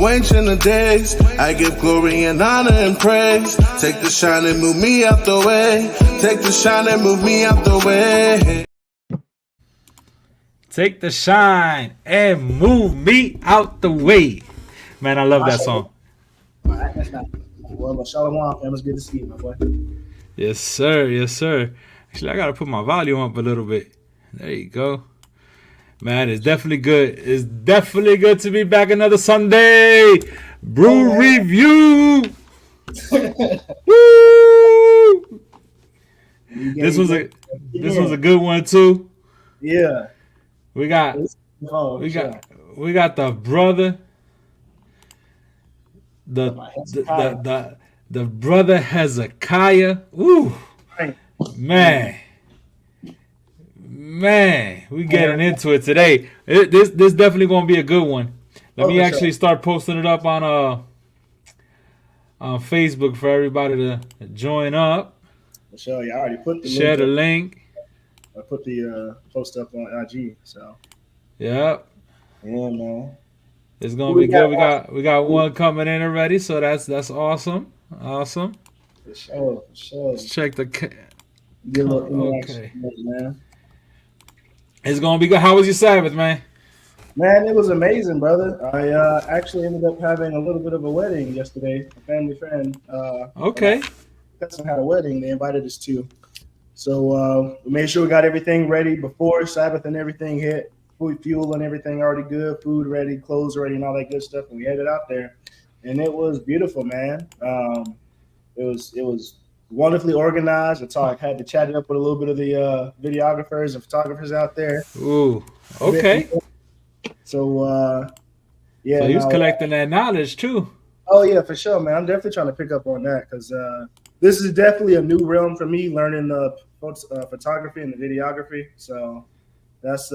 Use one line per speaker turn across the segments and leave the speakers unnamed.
from ancient of days. I give glory and honor and praise. Take the shine and move me out the way. Take the shine and move me out the way.
Take the shine and move me out the way. Man, I love that song.
That's not well, Shalom, fam. It's good to see you, my boy.
Yes, sir. Yes, sir. Actually, I gotta put my volume up a little bit. There you go. Man, it's definitely good. It's definitely good to be back another Sunday. Brew review. Woo! This was a good one too.
Yeah.
We got the brother. The brother HezekiYah. Ooh, man, we getting into it today. This definitely gonna be a good one. Let me actually start posting it up on Facebook for everybody to join up.
For sure, yeah, I already put the
share the link.
I put the post up on IG. So.
Yep.
Yeah, man.
It's gonna be good. We got one coming in already, so that's awesome. Awesome.
For sure.
Let's check the.
Okay. Man.
It's gonna be good. How was your Sabbath, man?
Man, it was amazing, brother. I actually ended up having a little bit of a wedding yesterday. A family friend.
Okay.
Cousin had a wedding. They invited us to. So we made sure we got everything ready before Sabbath and everything hit. Fuel and everything already good, food ready, clothes ready, and all that good stuff. And we headed out there, and it was beautiful, man. It was wonderfully organized. I had to chat it up with a little bit of the videographers and photographers out there.
Ooh, okay.
So yeah.
So he was collecting that knowledge too.
Oh yeah, for sure, man. I'm definitely trying to pick up on that because this is definitely a new realm for me, learning the photography and the videography. So that's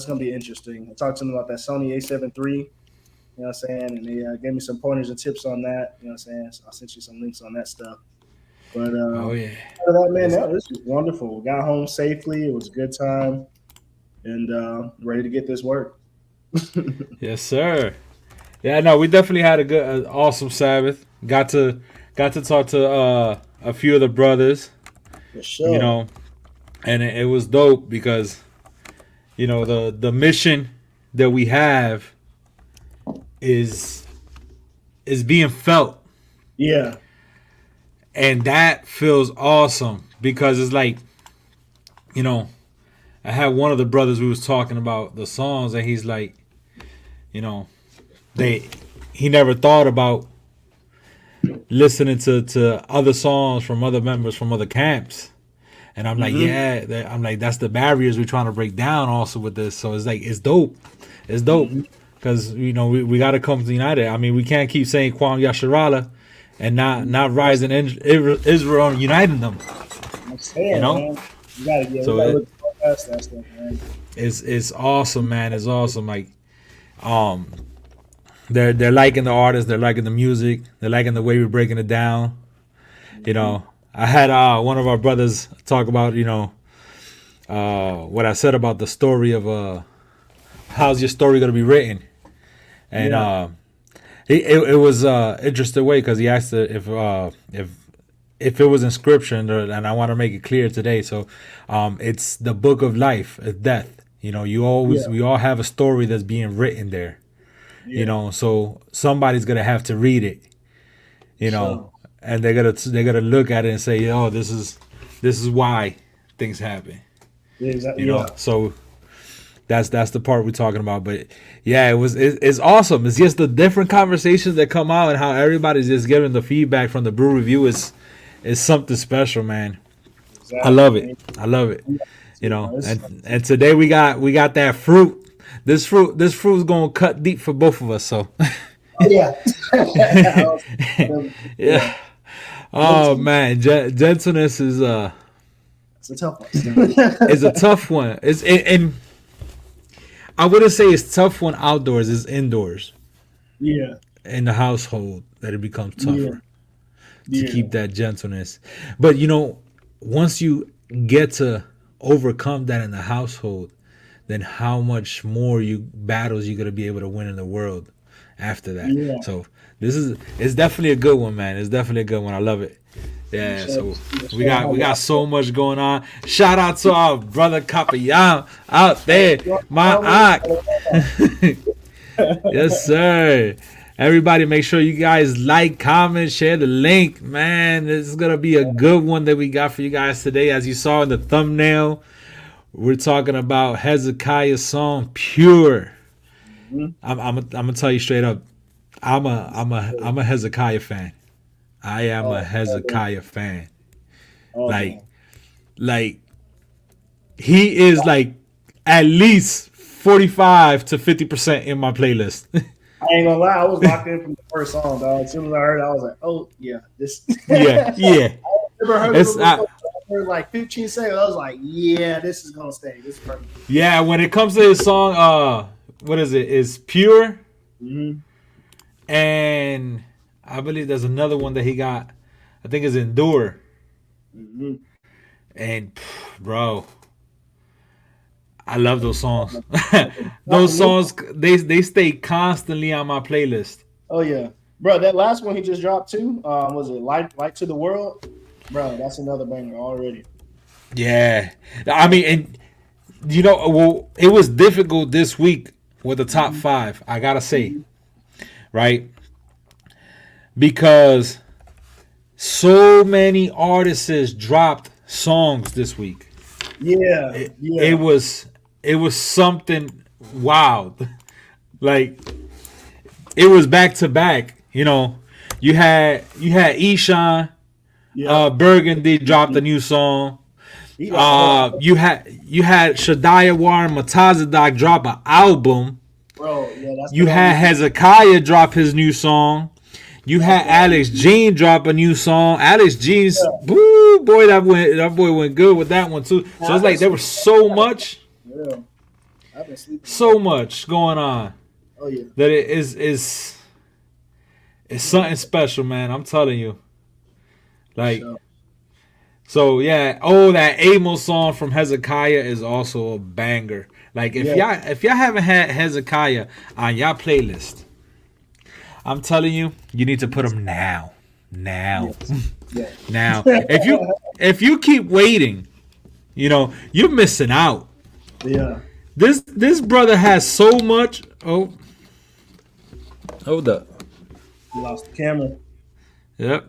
gonna be interesting. I talked to them about that Sony A7 III, you know what I'm saying, and they gave me some pointers and tips on that, you know what I'm saying. So I'll send you some links on that stuff. But
oh yeah,
this was wonderful. We got home safely. It was a good time, and ready to get this work.
Yes, sir. Yeah, no, we definitely had a awesome Sabbath. Got to talk to a few of the brothers.
For sure.
You know, and it was dope because, you know, the mission that we have is being felt.
Yeah.
And that feels awesome because it's like, you know, I had one of the brothers, we was talking about the songs, and he's like, you know, he never thought about listening to other songs from other members from other camps. And I'm like, that's the barriers we're trying to break down also with this. So it's like, it's dope. It's dope. Because, you know, we got to come to united. I mean, we can't keep saying Kwam Yasharala and not rising Israel and uniting them.
I'm saying,
you know?
Man. You gotta look past that stuff, man.
It's awesome, man. It's awesome. Like, they're liking the artists, they're liking the music, they're liking the way we're breaking it down. You know, I had one of our brothers talk about, you know, what I said about the story of how's your story going to be written, and it was interesting way because he asked if it was in scripture, and I want to make it clear today. So it's the book of life, death. You know, we all have a story that's being written there. You know, so somebody's gonna have to read it. You know, and they're gonna look at it and say, "Oh, this is why things happen."
Exactly.
You know, so that's the part we're talking about. But yeah, it's awesome. It's just the different conversations that come out and how everybody's just giving the feedback from the brew review is something special, man. Exactly. I love it. You know, and today we got that fruit. This fruit's gonna cut deep for both of us. So
yeah.
Yeah. Oh man, gentleness is
it's a tough one.
It's a tough one. And I wouldn't say it's tough one outdoors. It's indoors.
Yeah.
In the household that it becomes tougher to keep that gentleness. But you know, once you get to overcome that in the household, then how much more battles you're gonna be able to win in the world after that.
Yeah.
So it's definitely a good one, man. It's definitely a good one. I love it. Yeah, so we got so much going on. Shout out to our brother HezekiYah out there, my aunt. Yes, sir. Everybody, make sure you guys like, comment, share the link, man. This is gonna be a good one that we got for you guys today. As you saw in the thumbnail, we're talking about HezekiYah's song "Pure." I'm gonna tell you straight up, I'm a HezekiYah fan. I am a HezekiYah fan. Like he is like at least 45 to 50% in my playlist.
I ain't gonna lie, I was locked in from the first song, dog. As soon as I heard it, I was like, oh yeah, this.
Yeah.
I never heard it for like 15 seconds. I was like, yeah, this is gonna stay. This is perfect.
Yeah, when it comes to his song, what is it? It's Pure.
Mm-hmm.
And I believe there's another one that he got. I think it's Endure.
Mm-hmm.
And bro, I love those songs. Those songs, they stay constantly on my playlist.
Oh yeah, bro. That last one he just dropped too. Was it Light to the World? Bro, that's another banger already.
Yeah, I mean, and you know, well, it was difficult this week with the top 5. I gotta say, right? Because so many artists dropped songs this week.
Yeah,
It was something wild. Like it was back to back. You know, you had Eshawn, Burgundy dropped a new song. You had Shadiah War and Matazadak drop an album.
Bro, yeah,
you had HezekiYah drop his new song. You had Alex Jean drop a new song. Alex Jean's boy, that boy went good with that one too. So it's like there was so much.
Yeah. I've been sleeping.
So much going on.
Oh yeah.
That it is something special, man. I'm telling you. Like so yeah. Oh, that Amos song from HezekiYah is also a banger. Like if y'all haven't had HezekiYah on y'all playlist, I'm telling you, you need to put them now. Now. If you keep waiting, you know, you're missing out.
Yeah.
This brother has so much. Oh. Hold up.
You lost the camera.
Yep.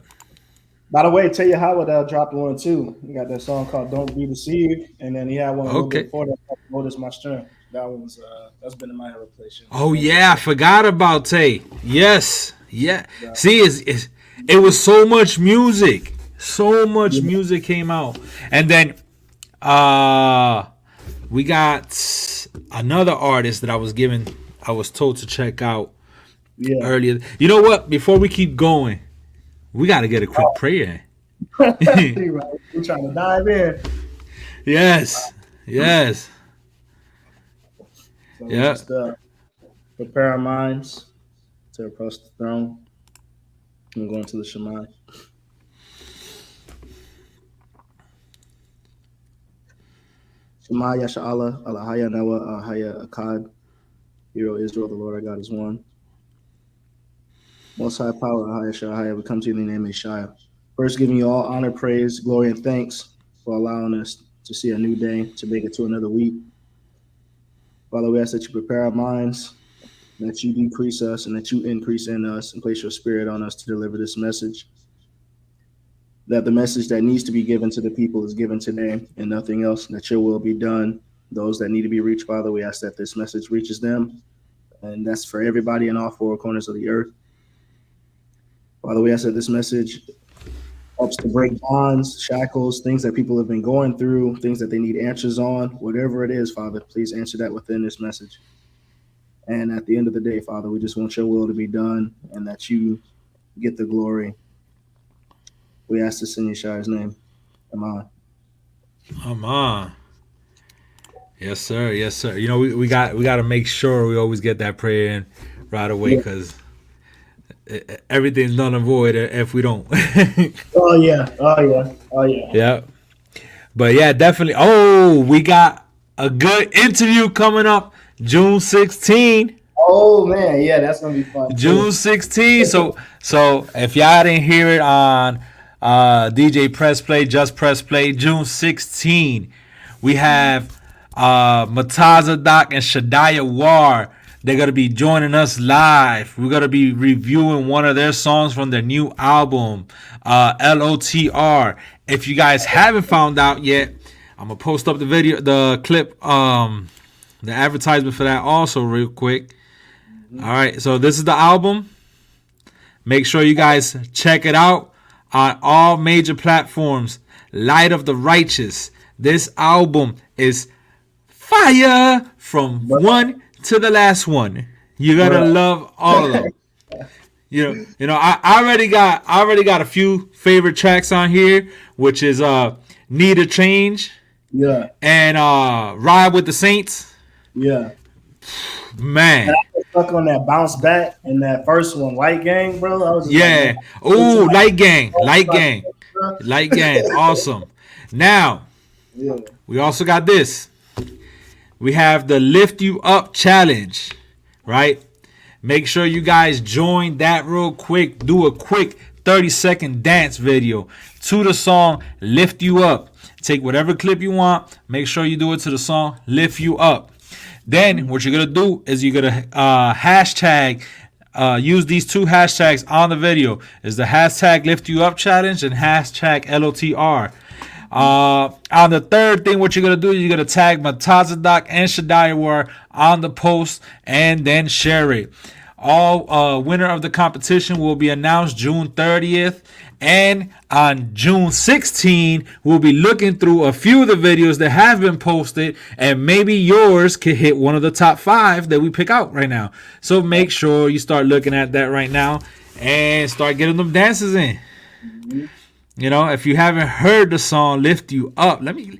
By the way, HezekiYah dropped one too. He got that song called "Don't Be Deceived," and then he had one a little bit before that, "Notice My Strength." That one's that's been in my rotation.
Oh yeah, I forgot about Tay. Yes, yeah. See, it was so much music. So much music came out, and then we got another artist that I was told to check out earlier. You know what? Before we keep going, we got to get a quick prayer.
We're trying to dive in.
Yes.
So just prepare our minds to approach the throne. I'm going to the Shema. Shema Yasha Allah, Allahaya Nawa, Ahaya Akkad. Hero Israel, the Lord our God is one. Most High Power, Ahaya Shahaya, we come to you in the name of Yeshua. First, giving you all honor, praise, glory, and thanks for allowing us to see a new day, to make it to another week. Father, we ask that you prepare our minds, that you decrease us, and that you increase in us, and place your spirit on us to deliver this message. That the message that needs to be given to the people is given today, and nothing else, that your will be done. Those that need to be reached, Father, we ask that this message reaches them, and that's for everybody in all 4 corners of the earth. Father, we ask that this message helps to break bonds, shackles, things that people have been going through, things that they need answers on, whatever it is, Father, please answer that within this message. And at the end of the day, Father, we just want your will to be done and that you get the glory. We ask this in Yeshua's name. Amen.
Amen. Yes, sir. Yes, sir. You know, we got to make sure we always get that prayer in right away, because everything's null and void if we don't.
Oh yeah.
Yeah. But yeah, definitely. Oh, we got a good interview coming up June 16th.
Oh man, yeah, that's gonna be fun.
June 16th. So if y'all didn't hear it on DJ Press Play, Just Press Play, June 16th, we have Mataza and Shadiah War. They're gonna be joining us live. We're gonna be reviewing one of their songs from their new album, LOTR. If you guys haven't found out yet, I'm gonna post up the clip, the advertisement for that also real quick. All right, so this is the album. Make sure you guys check it out on all major platforms. Light of the Righteous. This album is fire from one to the last one. You gotta love all of them. You know, I already got a few favorite tracks on here, which is Need a Change, and Ride with the Saints.
Yeah.
Man,
I was stuck on that bounce back and that first one, Light Gang, bro. I was
yeah. Oh, Light Gang. Awesome. Now, we also got this. We have the Lift You Up Challenge, right? Make sure you guys join that real quick. Do a quick 30-second dance video to the song Lift You Up. Take whatever clip you want. Make sure you do it to the song Lift You Up. Then what you're going to do is you're going to hashtag, use these two hashtags on the video. Is the hashtag Lift You Up Challenge and hashtag LOTR. On the third thing, what you're going to do, you're going to tag Mataza and Shadiah War on the post and then share it. All winner of the competition will be announced June 30th. And on June 16th, we'll be looking through a few of the videos that have been posted, and maybe yours could hit one of the top 5 that we pick out right now. So make sure you start looking at that right now and start getting them dances in. You know, if you haven't heard the song Lift You Up, let me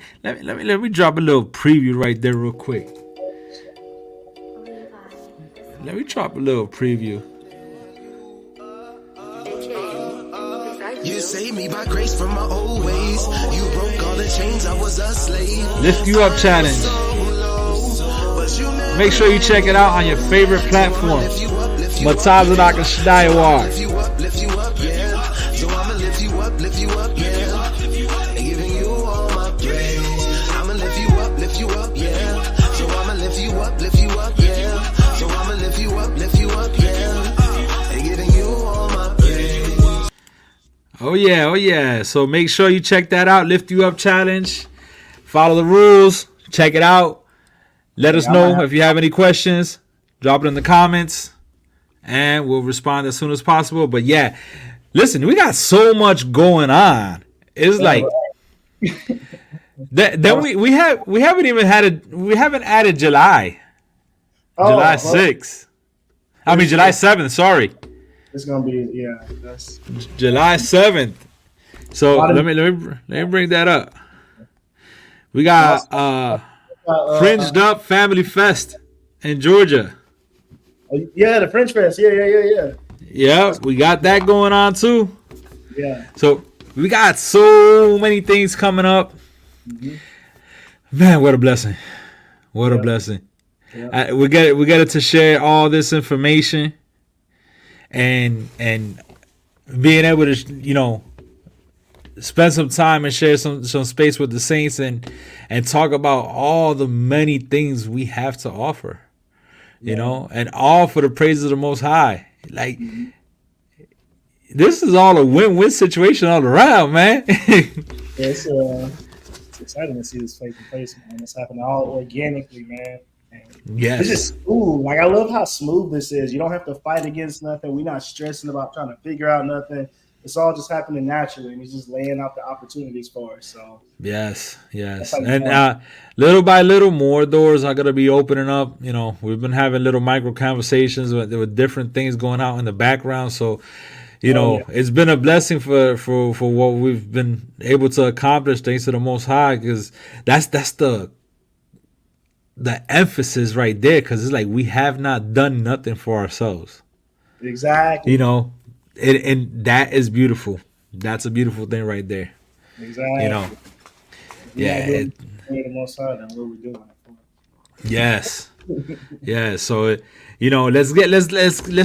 drop a little preview right there real quick. Let me drop a little preview.
You saved me by grace from my old ways. You broke all the chains, I was a slave.
Lift You Up Challenge. Make sure you check it out on your favorite platform. Mataza and Shadiah War.
Lift you up, yeah. So I'ma lift you up, yeah. And giving you all my praise. I'ma lift you up, yeah. So I'ma lift you up, yeah. So I'ma lift you up, yeah. And giving you all my praise.
Oh yeah. So make sure you check that out. Lift You Up Challenge. Follow the rules. Check it out. Let us know if you have any questions. Drop it in the comments. And we'll respond as soon as possible. But yeah, listen, we got so much going on. It's like then we haven't even added July. July 6th. I mean July 7th, sorry.
It's gonna be that's
July 7th. So let me bring that up. We got Fringed Up Family Fest in Georgia.
Yeah, the French Fest. Yeah.
Yeah, we got that going on too.
Yeah.
So we got so many things coming up. Mm-hmm. Man, what a blessing! What a blessing! Yeah. We get it to share all this information, and being able to spend some time and share some space with the saints and talk about all the many things we have to offer. You know, and all for the praises of the Most High. Like, this is all a win-win situation all around, man.
It's exciting to see this taking place, man. It's happening all organically, man.
Yes.
It's just smooth. Like, I love how smooth this is. You don't have to fight against nothing. We're not stressing about trying to figure out nothing. It's all just happening naturally, and he's just laying out the opportunities for us. So
yes, and little by little, more doors are gonna be opening up. You know, we've been having little micro conversations with different things going out in the background. So, it's been a blessing for what we've been able to accomplish, thanks to the Most High, because that's the emphasis right there. Because it's like we have not done nothing for ourselves.
Exactly.
And that is beautiful. That's a beautiful thing right there.
Exactly.
Yeah.
The Most High, then what we're doing.
Yes. Yeah, so let's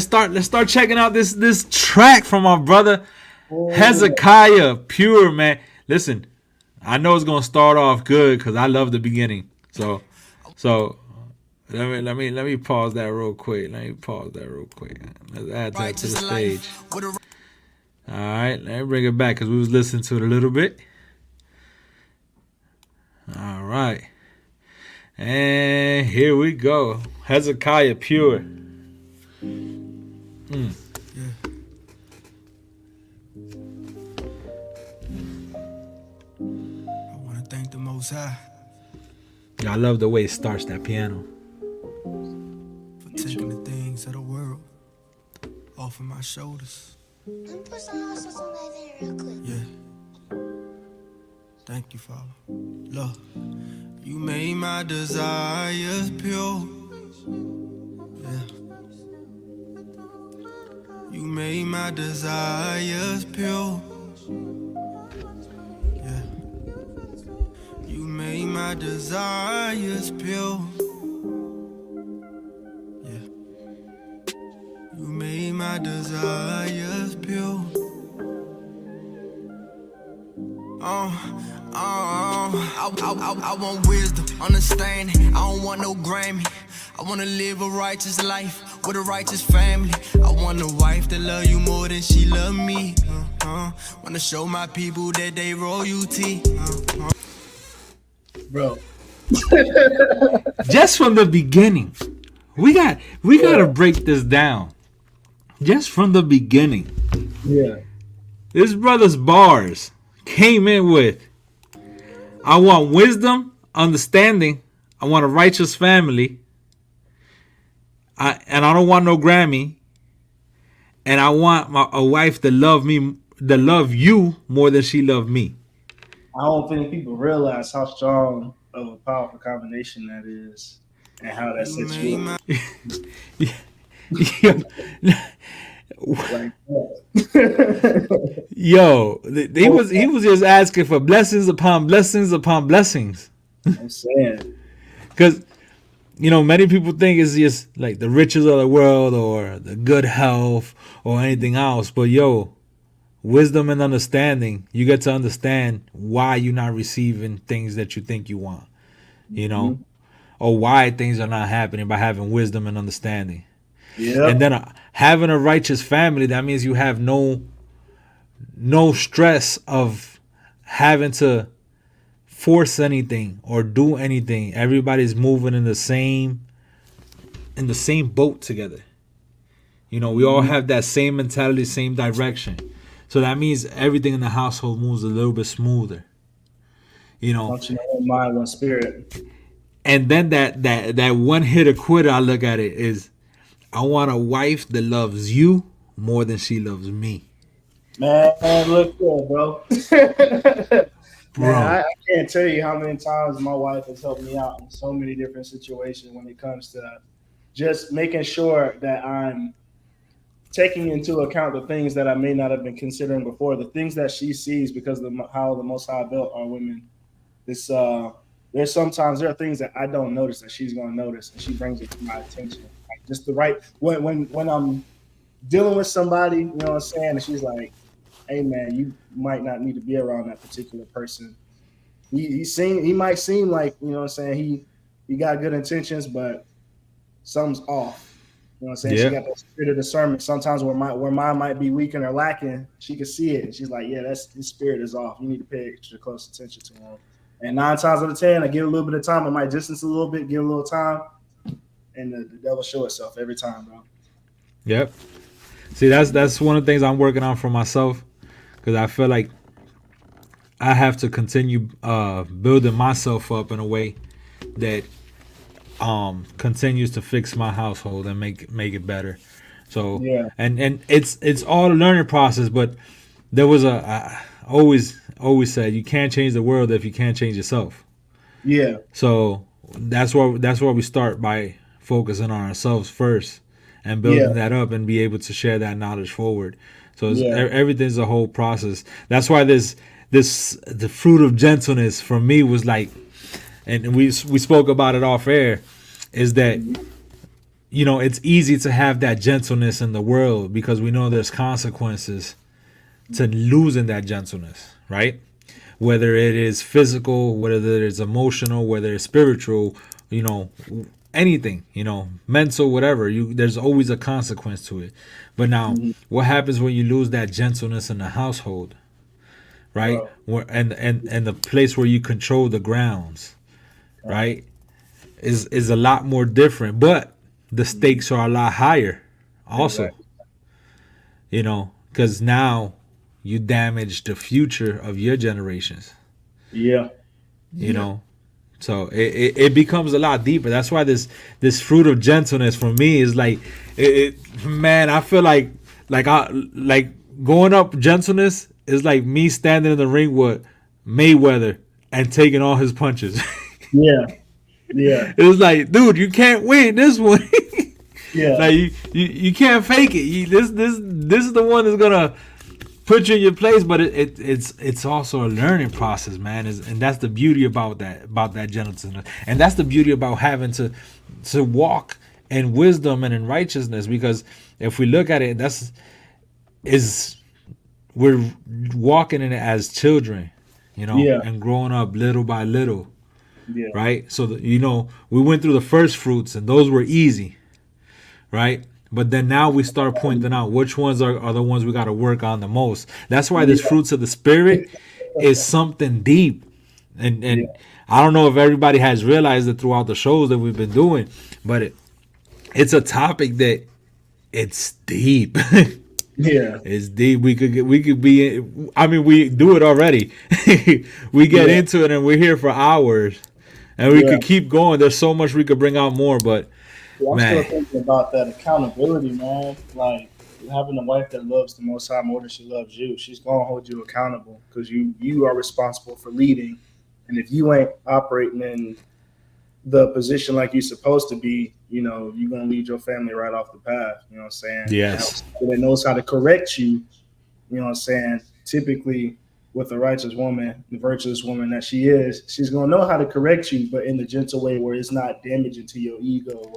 start checking out this track from our brother HezekiYah Pure, man. Listen, I know it's gonna start off good because I love the beginning. So let me pause that real quick. Let's add that to the stage. All right, let me bring it back because we was listening to it a little bit. All right. And here we go. HezekiYah Pure.
Yeah. I want to thank the Most High
I love the way it starts, that piano.
for taking the things of the world off of my shoulders.
I'm put some hustle somebody there real quick.
Yeah. Thank you, Father. Lord, you made my desires pure. Yeah. You made my desires pure. Yeah. You made my desires pure. Yeah. You made my desires pure. I want wisdom, understanding. I don't want no Grammy. I wanna live a righteous life with a righteous family. I want a wife that love you more than she love me. Wanna show my people that they royalty.
Bro.
Just from the beginning, we gotta break this down. Just from the beginning,
Yeah.
this brother's bars came in with, I want wisdom, understanding. I want a righteous family. And I don't want no Grammy. And I want a wife that love you more than she loved me.
I don't think people realize how strong of a powerful combination that is and how that sets you up. Like that.
Yo, he was just asking for blessings upon blessings upon blessings.
I'm saying.
Because, many people think it's just like the riches of the world or the good health or anything else. But wisdom and understanding, you get to understand why you're not receiving things that you think you want, or why things are not happening by having wisdom and understanding.
Yeah.
And then having a righteous family, that means you have no stress of having to force anything or do anything. Everybody's moving in the same boat together. We all have that same mentality, same direction. So that means everything in the household moves a little bit smoother.
Function of one mind, one spirit.
And then that one hitter quitter, I look at it is, I want a wife that loves you more than she loves me.
Man, look good, bro.
Bro.
Man, I can't tell you how many times my wife has helped me out in so many different situations when it comes to just making sure that I'm taking into account the things that I may not have been considering before, the things that she sees because of how the Most High built our women. There's sometimes there are things that I don't notice that she's going to notice, and she brings it to my attention. Like just the right when I'm dealing with somebody, you know what I'm saying, and she's like, "Hey man, you might not need to be around that particular person." He might seem like, you know what I'm saying, he got good intentions, but something's off. You know what I'm saying?
Yeah.
She got that spirit of discernment. Sometimes where mine might be weak or lacking, she can see it. And she's like, yeah, his spirit is off. You need to pay extra close attention to him. And 9 times out of 10, I give a little bit of time. I might distance a little bit, give a little time, and the devil show itself every time, bro.
Yep. See, that's one of the things I'm working on for myself, because I feel like I have to continue building myself up in a way that continues to fix my household and make it better. So
yeah,
and it's all a learning process. But there was I always said you can't change the world if you can't change yourself.
Yeah.
So that's where we start, by focusing on ourselves first and building that up and be able to share that knowledge forward. So everything's a whole process. That's why the fruit of gentleness for me was like, and we spoke about it off air. is that it's easy to have that gentleness in the world because we know there's consequences to losing that gentleness, right? Whether it is physical, whether it's emotional, whether it's spiritual, anything, mental, whatever. There's always a consequence to it. But now, what happens when you lose that gentleness in the household, right? And the place where you control the grounds, right, is a lot more different. But the stakes are a lot higher, also. Because now you damage the future of your generations.
Yeah.
So it becomes a lot deeper. That's why this fruit of gentleness for me is like, man, I feel like going up gentleness is like me standing in the ring with Mayweather and taking all his punches.
Yeah. Yeah.
It's like, dude, you can't win this one.
Yeah.
Like you can't fake it. This is the one that's gonna put you in your place, but it's also a learning process, man. And that's the beauty about that gentleness, and that's the beauty about having to walk in wisdom and in righteousness. Because if we look at it, we're walking in it as children, and growing up little by little, right? So we went through the first fruits, and those were easy, right? But then now we start pointing out which ones are the ones we got to work on the most. That's why this fruits of the spirit is something deep. And I don't know if everybody has realized it throughout the shows that we've been doing, but it's a topic that it's deep.
Yeah.
It's deep. We could be, I mean, we do it already. We get into it and we're here for hours and we could keep going. There's so much we could bring out more, but
I'm still thinking about that accountability, man. Like having a wife that loves the Most High more than she loves you, she's gonna hold you accountable because you are responsible for leading. And if you ain't operating in the position like you're supposed to be, you're gonna lead your family right off the path. You know what I'm saying?
yes,
That knows how to correct you. You know what I'm saying? Typically, with a righteous woman, the virtuous woman that she is, she's gonna know how to correct you, but in the gentle way where it's not damaging to your ego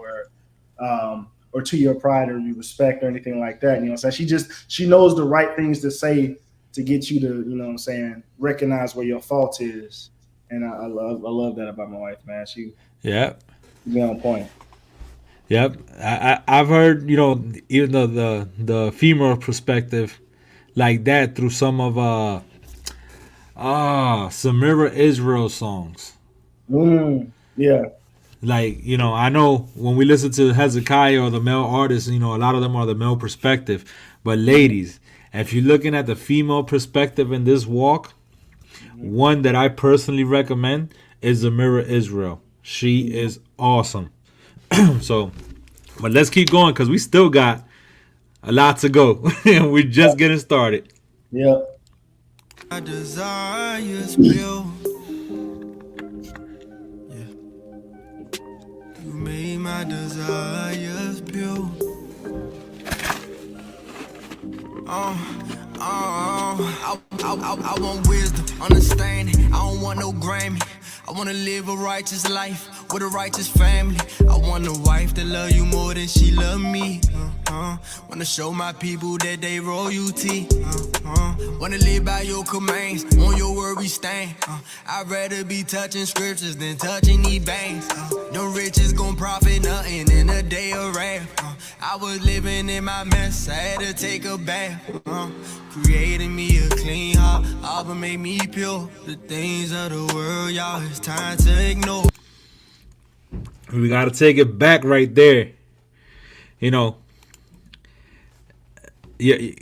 or to your pride or your respect or anything like that. You know what I'm saying? She knows the right things to say to get you to, recognize where your fault is. And I love that about my wife, man. She be on point.
Yep. I've heard, even the female perspective like that through some of Samira Israel songs.
Yeah.
Like, I know when we listen to HezekiYah or the male artists, a lot of them are the male perspective. But ladies, if you're looking at the female perspective in this walk, one that I personally recommend is Samira Israel. She is awesome. So, but let's keep going because we still got a lot to go. We're just getting started.
Yeah.
My desires pure. Yeah. You made my desires pure. I want wisdom, understanding. I don't want no Grammy. I wanna live a righteous life with a righteous family. I want a wife that love you more than she love me. Wanna show my people that they royalty. Wanna live by your commands, on your word we stand. I'd rather be touching scriptures than touching these banks. No riches gon' profit nothing in a day of wrath. I was living in my mess, I had to take a bath. Creating me a clean heart, Abba made me pure. The things of the world, y'all, it's time to ignore.
We got to take it back right there. Yeah,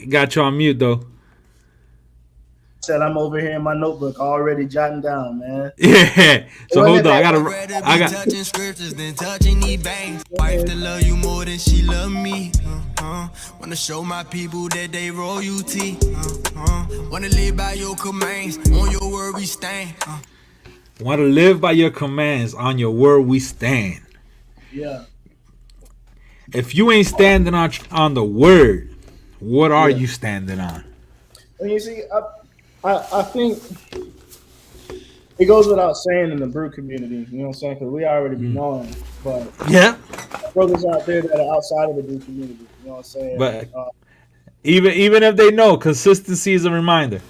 got you on mute though.
Said I'm over here in my notebook already jotting down, man.
Yeah. So hold on, I got
touching scriptures than touching these bangs. Wife to love you more than she love me. Wanna show my people that they royalty. Wanna live by your commands, on your word we stand.
Want to live by your commands, on your word we stand.
Yeah.
If you ain't standing on the word, what are you standing on?
And you see, I think it goes without saying in the brew community, you know what I'm saying? Because we already be knowing, but
Yeah.
brothers out there that are outside of the brew community, you know what I'm saying?
But even if they know, consistency is a reminder.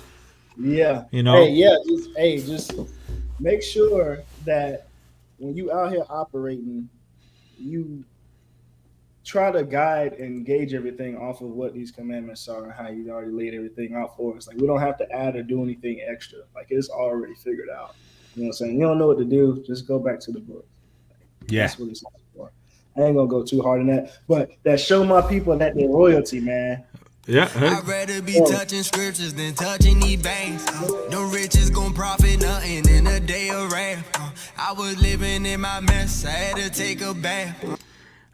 Yeah.
You know.
Just make sure that when you out here operating, you try to guide and gauge everything off of what these commandments are and how you already laid everything out for us. Like we don't have to add or do anything extra. Like it's already figured out. You know what I'm saying? You don't know what to do, just go back to the book.
Yeah.
That's what it's for. I ain't gonna go too hard in that, but that show my people that they're royalty, man.
Yeah.
I'd rather be touching scriptures than touching these banks. The riches gon' profit nothing in a day of wrath. I was living in my mess, I had to take a bath.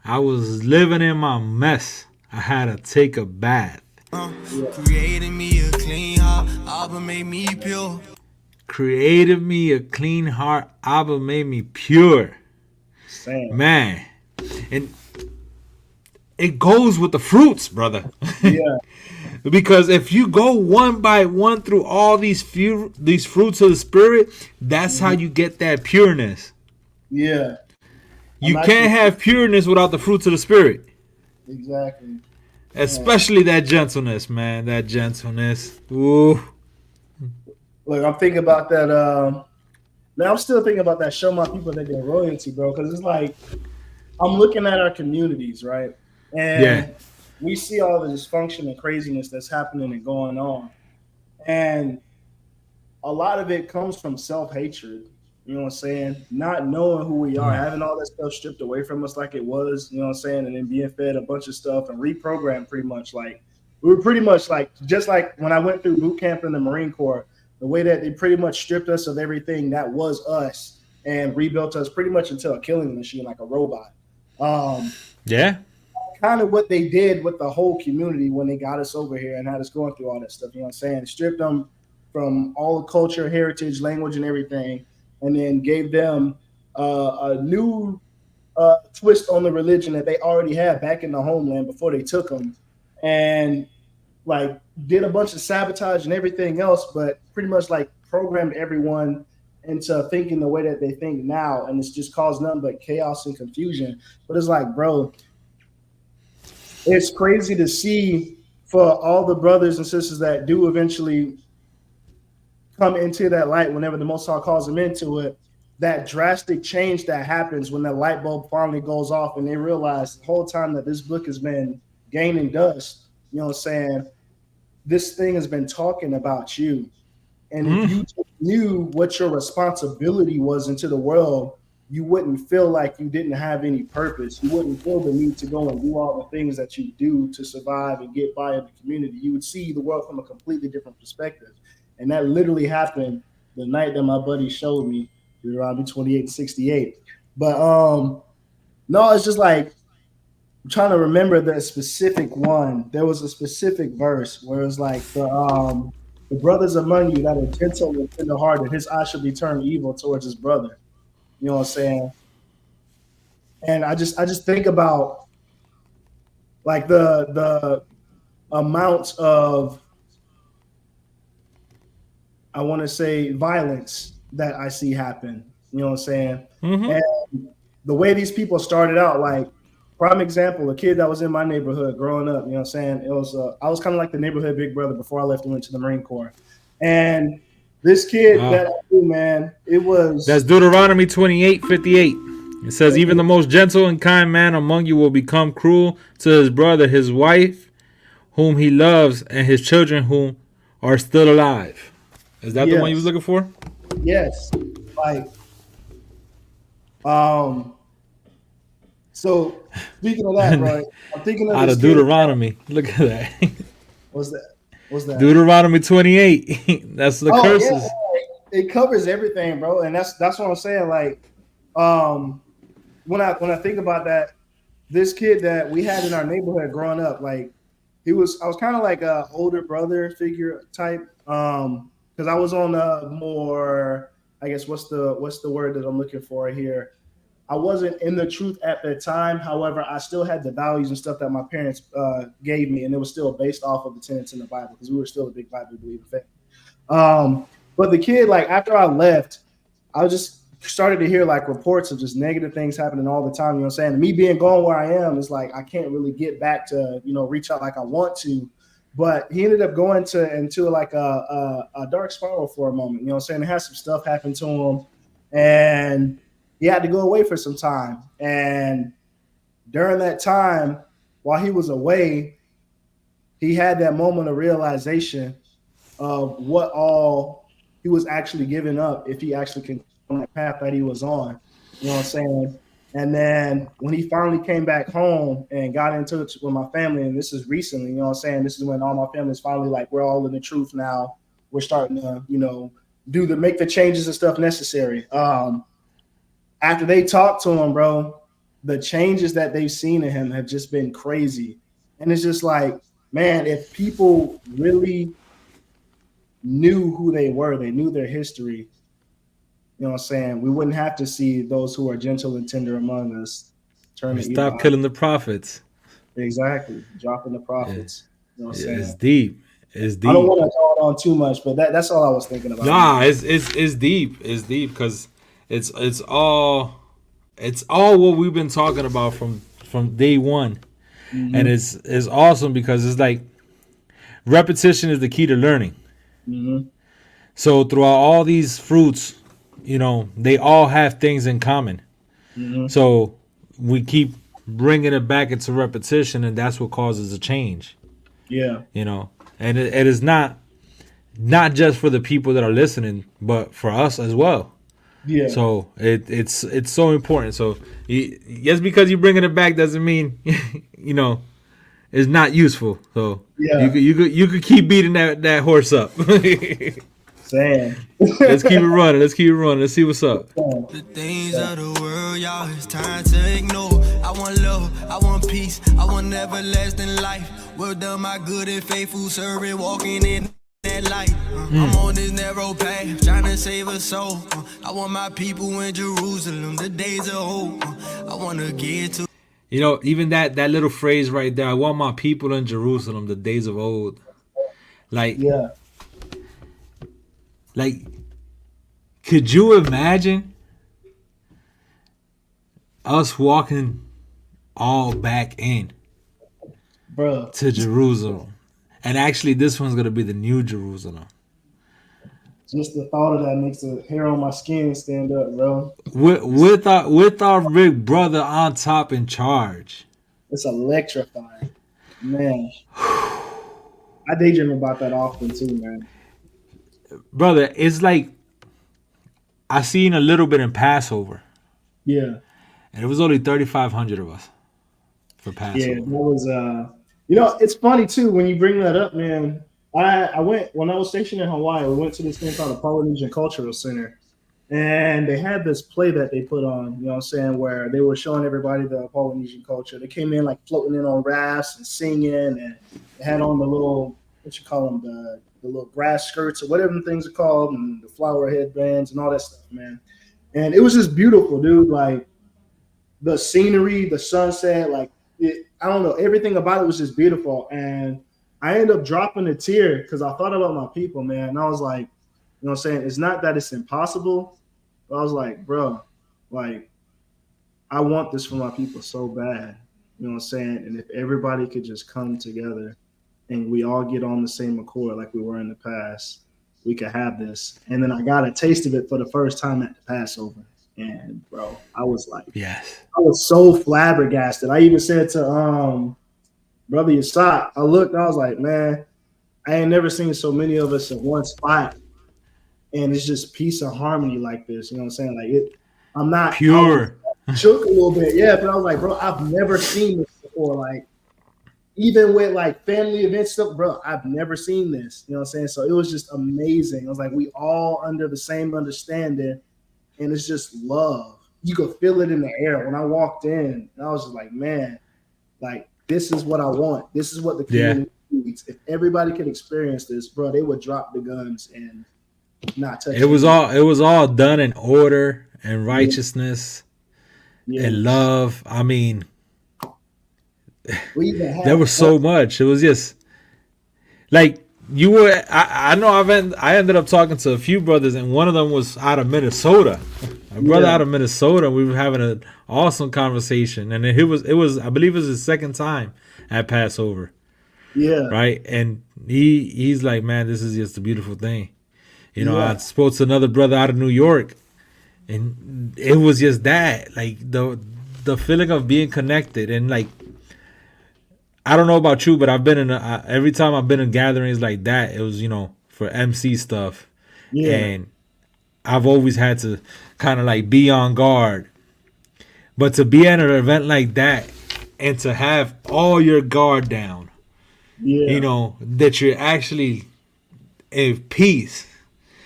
I was living in my mess. I had to take a bath.
Created me a clean heart, Abba made me pure.
Created me a clean heart. Abba made me pure.
Same.
Man. And it goes with the fruits, brother.
Yeah.
Because if you go one by one through all these fruits of the spirit, that's how you get that pureness.
Yeah.
You can't have pureness without the fruits of the spirit.
Exactly.
Especially that gentleness, man. That gentleness. Ooh.
Look, I'm thinking about that. Now I'm still thinking about that. Show my people that they're royalty, bro. Because it's like I'm looking at our communities, right? And we see all the dysfunction and craziness that's happening and going on, and a lot of it comes from self-hatred. You know what I'm saying? Not knowing who we are, having all that stuff stripped away from us like it was, you know what I'm saying? And then being fed a bunch of stuff and reprogrammed pretty much. Like, we were pretty much like, just like when I went through boot camp in the Marine Corps, the way that they pretty much stripped us of everything that was us and rebuilt us pretty much into a killing machine, like a robot.
Yeah.
Kind of what they did with the whole community when they got us over here and had us going through all that stuff, you know what I'm saying? Stripped them from all the culture, heritage, language, and everything, and then gave them a new twist on the religion that they already had back in the homeland before they took them, and like did a bunch of sabotage and everything else, but pretty much like programmed everyone into thinking the way that they think now, and it's just caused nothing but chaos and confusion. But it's like, bro, it's crazy to see for all the brothers and sisters that do eventually come into that light whenever the Most High calls them into it, that drastic change that happens when the light bulb finally goes off and they realize the whole time that this book has been gaining dust, you know what I'm saying, this thing has been talking about you. And if you knew what your responsibility was into the world, you wouldn't feel like you didn't have any purpose. You wouldn't feel the need to go and do all the things that you do to survive and get by in the community. You would see the world from a completely different perspective. And that literally happened the night that my buddy showed me, Deuteronomy 28:68. But no, it's just like I'm trying to remember the specific one. There was a specific verse where it's like the brothers among you that are gentle and tender-hearted, his eye should be turned evil towards his brother. You know what I'm saying? And I just think about like the amount of, I want to say, violence that I see happen. You know what I'm saying? And the way these people started out, like prime example, a kid that was in my neighborhood growing up, you know what I'm saying? It was I was kind of like the neighborhood big brother before I left and went to the Marine Corps. And this kid that I knew, man, it was...
That's Deuteronomy 28:58. It says, even the most gentle and kind man among you will become cruel to his brother, his wife, whom he loves, and his children whom are still alive. Is that the one you was looking for?
Yes. Like, so speaking of that, bro, I'm thinking of
out of Deuteronomy. Look at that.
What's that?
Deuteronomy 28. That's the curses.
Yeah. It covers everything, bro. And that's what I'm saying. Like, when I think about that, this kid that we had in our neighborhood growing up, like I was kind of like a older brother figure type. Because I was on a more, I guess, what's the word that I'm looking for here? I wasn't in the truth at the time. However, I still had the values and stuff that my parents gave me, and it was still based off of the tenets in the Bible because we were still a big Bible believing family. But the kid, like after I left, I just started to hear like reports of just negative things happening all the time. You know what I'm saying? And me being gone where I am is like I can't really get back to, you know, reach out like I want to. But he ended up going into like a dark spiral for a moment. You know what I'm saying? It had some stuff happen to him, and he had to go away for some time. And during that time, while he was away, he had that moment of realization of what all he was actually giving up if he actually continued on that path that he was on. You know what I'm saying? And then when he finally came back home and got in touch with my family, and this is recently, you know what I'm saying? This is when all my family's finally like, we're all in the truth now. We're starting to, you know, make the changes and stuff necessary. After they talked to him, bro, the changes that they've seen in him have just been crazy. And it's just like, man, if people really knew who they were, they knew their history, you know what I'm saying, we wouldn't have to see those who are gentle and tender among us turn to
Stop killing the prophets.
Exactly. Dropping the prophets. You know what I'm saying?
It's deep. It's deep.
I don't want to talk on too much, but that's all I was thinking about.
Nah, it's deep. It's deep because it's all what we've been talking about from day one. Mm-hmm. And it's awesome because it's like repetition is the key to learning. Mm-hmm. So throughout all these fruits, you know, they all have things in common. Mm-hmm. So we keep bringing it back into repetition, and that's what causes a change. Yeah. You know, and it is not just for the people that are listening, but for us as well. Yeah. So it's so important. So just because you're bringing it back doesn't mean, you know, it's not useful. So yeah, you could keep beating that horse up.
Saying.
Let's keep it running. Let's see what's up.
The things of the world, y'all, it's time to ignore. I want love, I want peace, I want everlasting life. Well done, my good and faithful servant, walking in that light. I'm on this narrow path, trying to save a soul. I want my people in Jerusalem, the days of hope. I want to get to.
You know, even that little phrase right there, I want my people in Jerusalem, the days of old. Like, yeah. Like, could you imagine us walking all back in to Jerusalem? And actually, this one's going to be the new Jerusalem.
Just the thought of that makes the hair on my skin stand up, bro.
With our big brother on top in charge.
It's electrifying. Man. I daydream about that often too, man.
Brother, it's like I seen a little bit in Passover. Yeah. And it was only 3,500 of us for Passover.
Yeah, that was you know, it's funny too when you bring that up, man. I went when I was stationed in Hawaii, we went to this thing called the Polynesian Cultural Center. And they had this play that they put on, you know what I'm saying, where they were showing everybody the Polynesian culture. They came in like floating in on rafts and singing, and they had on the little, what you call them, the little grass skirts or whatever the things are called, and the flower headbands and all that stuff, man. And it was just beautiful, dude. Like the scenery, the sunset, like I don't know, everything about it was just beautiful. And I ended up dropping a tear because I thought about my people, man. And I was like, you know what I'm saying? It's not that it's impossible, but I was like, bro, like I want this for my people so bad. You know what I'm saying? And if everybody could just come together and we all get on the same accord like we were in the past, we could have this. And then I got a taste of it for the first time at the Passover. And bro, I was like, yes, I was so flabbergasted. I even said to Brother Yasat, I looked, I was like, man, I ain't never seen so many of us in one spot. And it's just peace and harmony like this. You know what I'm saying? Like I'm not
pure.
Shook a little bit, yeah, but I was like, bro, I've never seen this before. Like, even with like family events stuff, bro, I've never seen this. You know what I'm saying? So it was just amazing. It was like we all under the same understanding, and it's just love. You could feel it in the air. When I walked in, and I was just like, man, like this is what I want. This is what the community needs. If everybody could experience this, bro, they would drop the guns and not touch
it. It was all done in order and righteousness and love. I mean, there was so much. It was just like you were. I know. I ended up talking to a few brothers, and one of them was out of Minnesota. A brother out of Minnesota. We were having an awesome conversation, and it was. I believe it was his second time at Passover.
Yeah.
Right, and he's like, man, this is just a beautiful thing. You know,
Yeah.
I spoke to another brother out of New York, and it was just that, like the feeling of being connected, and like, I don't know about you, but I've been in every time I've been in gatherings like that, it was, you know, for MC stuff,
Yeah.
and I've always had to kind of like be on guard, but to be at an event like that and to have all your guard down,
Yeah.
you know, that you're actually in peace,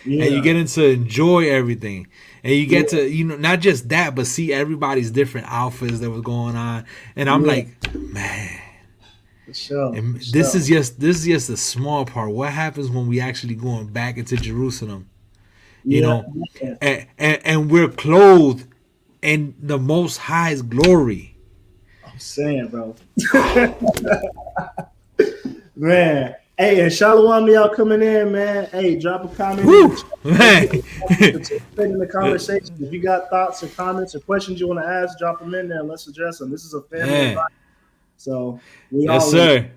Yeah.
and you get to enjoy everything, and you get to, you know, not just that, but see everybody's different outfits that was going on, and I'm like, man,
For sure.
and
For
this
sure.
is just a small part. What happens when we actually going back into Jerusalem, you
Yeah.
know,
Yeah.
and we're clothed in the Most High's glory.
I'm saying, bro. Man. Hey, and Shalom to y'all coming in, man. Hey, drop a comment.
Woo, man.
Participate in the conversation. If you got thoughts or comments or questions you want to ask, drop them in there and let's address them. This is a family
Man.
environment. So we
Yes,
all
sir.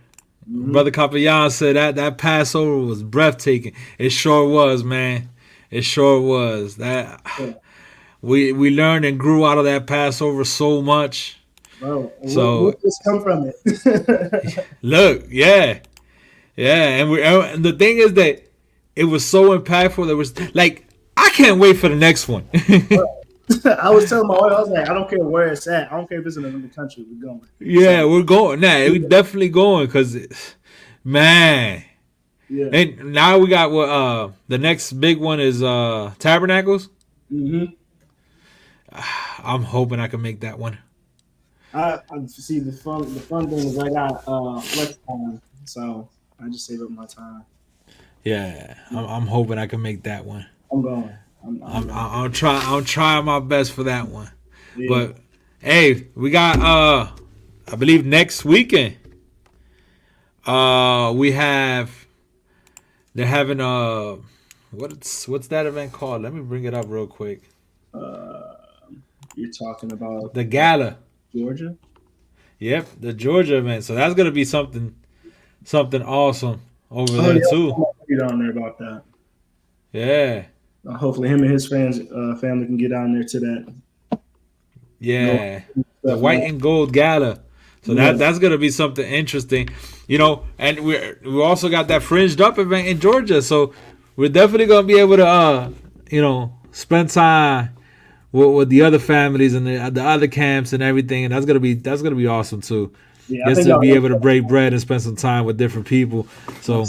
Brother Kapayan said that Passover was breathtaking. It sure was, man. It sure was. That we learned and grew out of that Passover so much.
bro.
So-
What just come from it?
Look, yeah, and the thing is that it was so impactful. There was like, I can't wait for the next one.
I was telling my wife, I was like, I don't care where it's at. I don't care if it's in another country. We're going.
Yeah, we're going. Nah, we're definitely going because, man.
Yeah.
And now we got what the next big one is Tabernacles.
hmm
I'm hoping I can make that one.
I see the fun thing is I got flex time, so I just save up my time.
Yeah, I'm hoping I can make that one.
I'm going.
I'll try my best for that one.
Yeah.
But hey, we got I believe next weekend they're having what's that event called? Let me bring it up real quick.
You're talking about
The gala.
Georgia?
Yep, the Georgia event. So that's gonna be something awesome over there too.
Get on there about that.
Yeah.
Hopefully, him and his family can get down there to that.
Yeah. The white and gold gala. So that's gonna be something interesting, you know. And we also got that fringed up event in Georgia, so we're definitely gonna be able to you know, spend time with the other families and the other camps and everything, and that's gonna be awesome too.
Yeah, I
Just
think
to be able to break bread and spend some time with different people. So,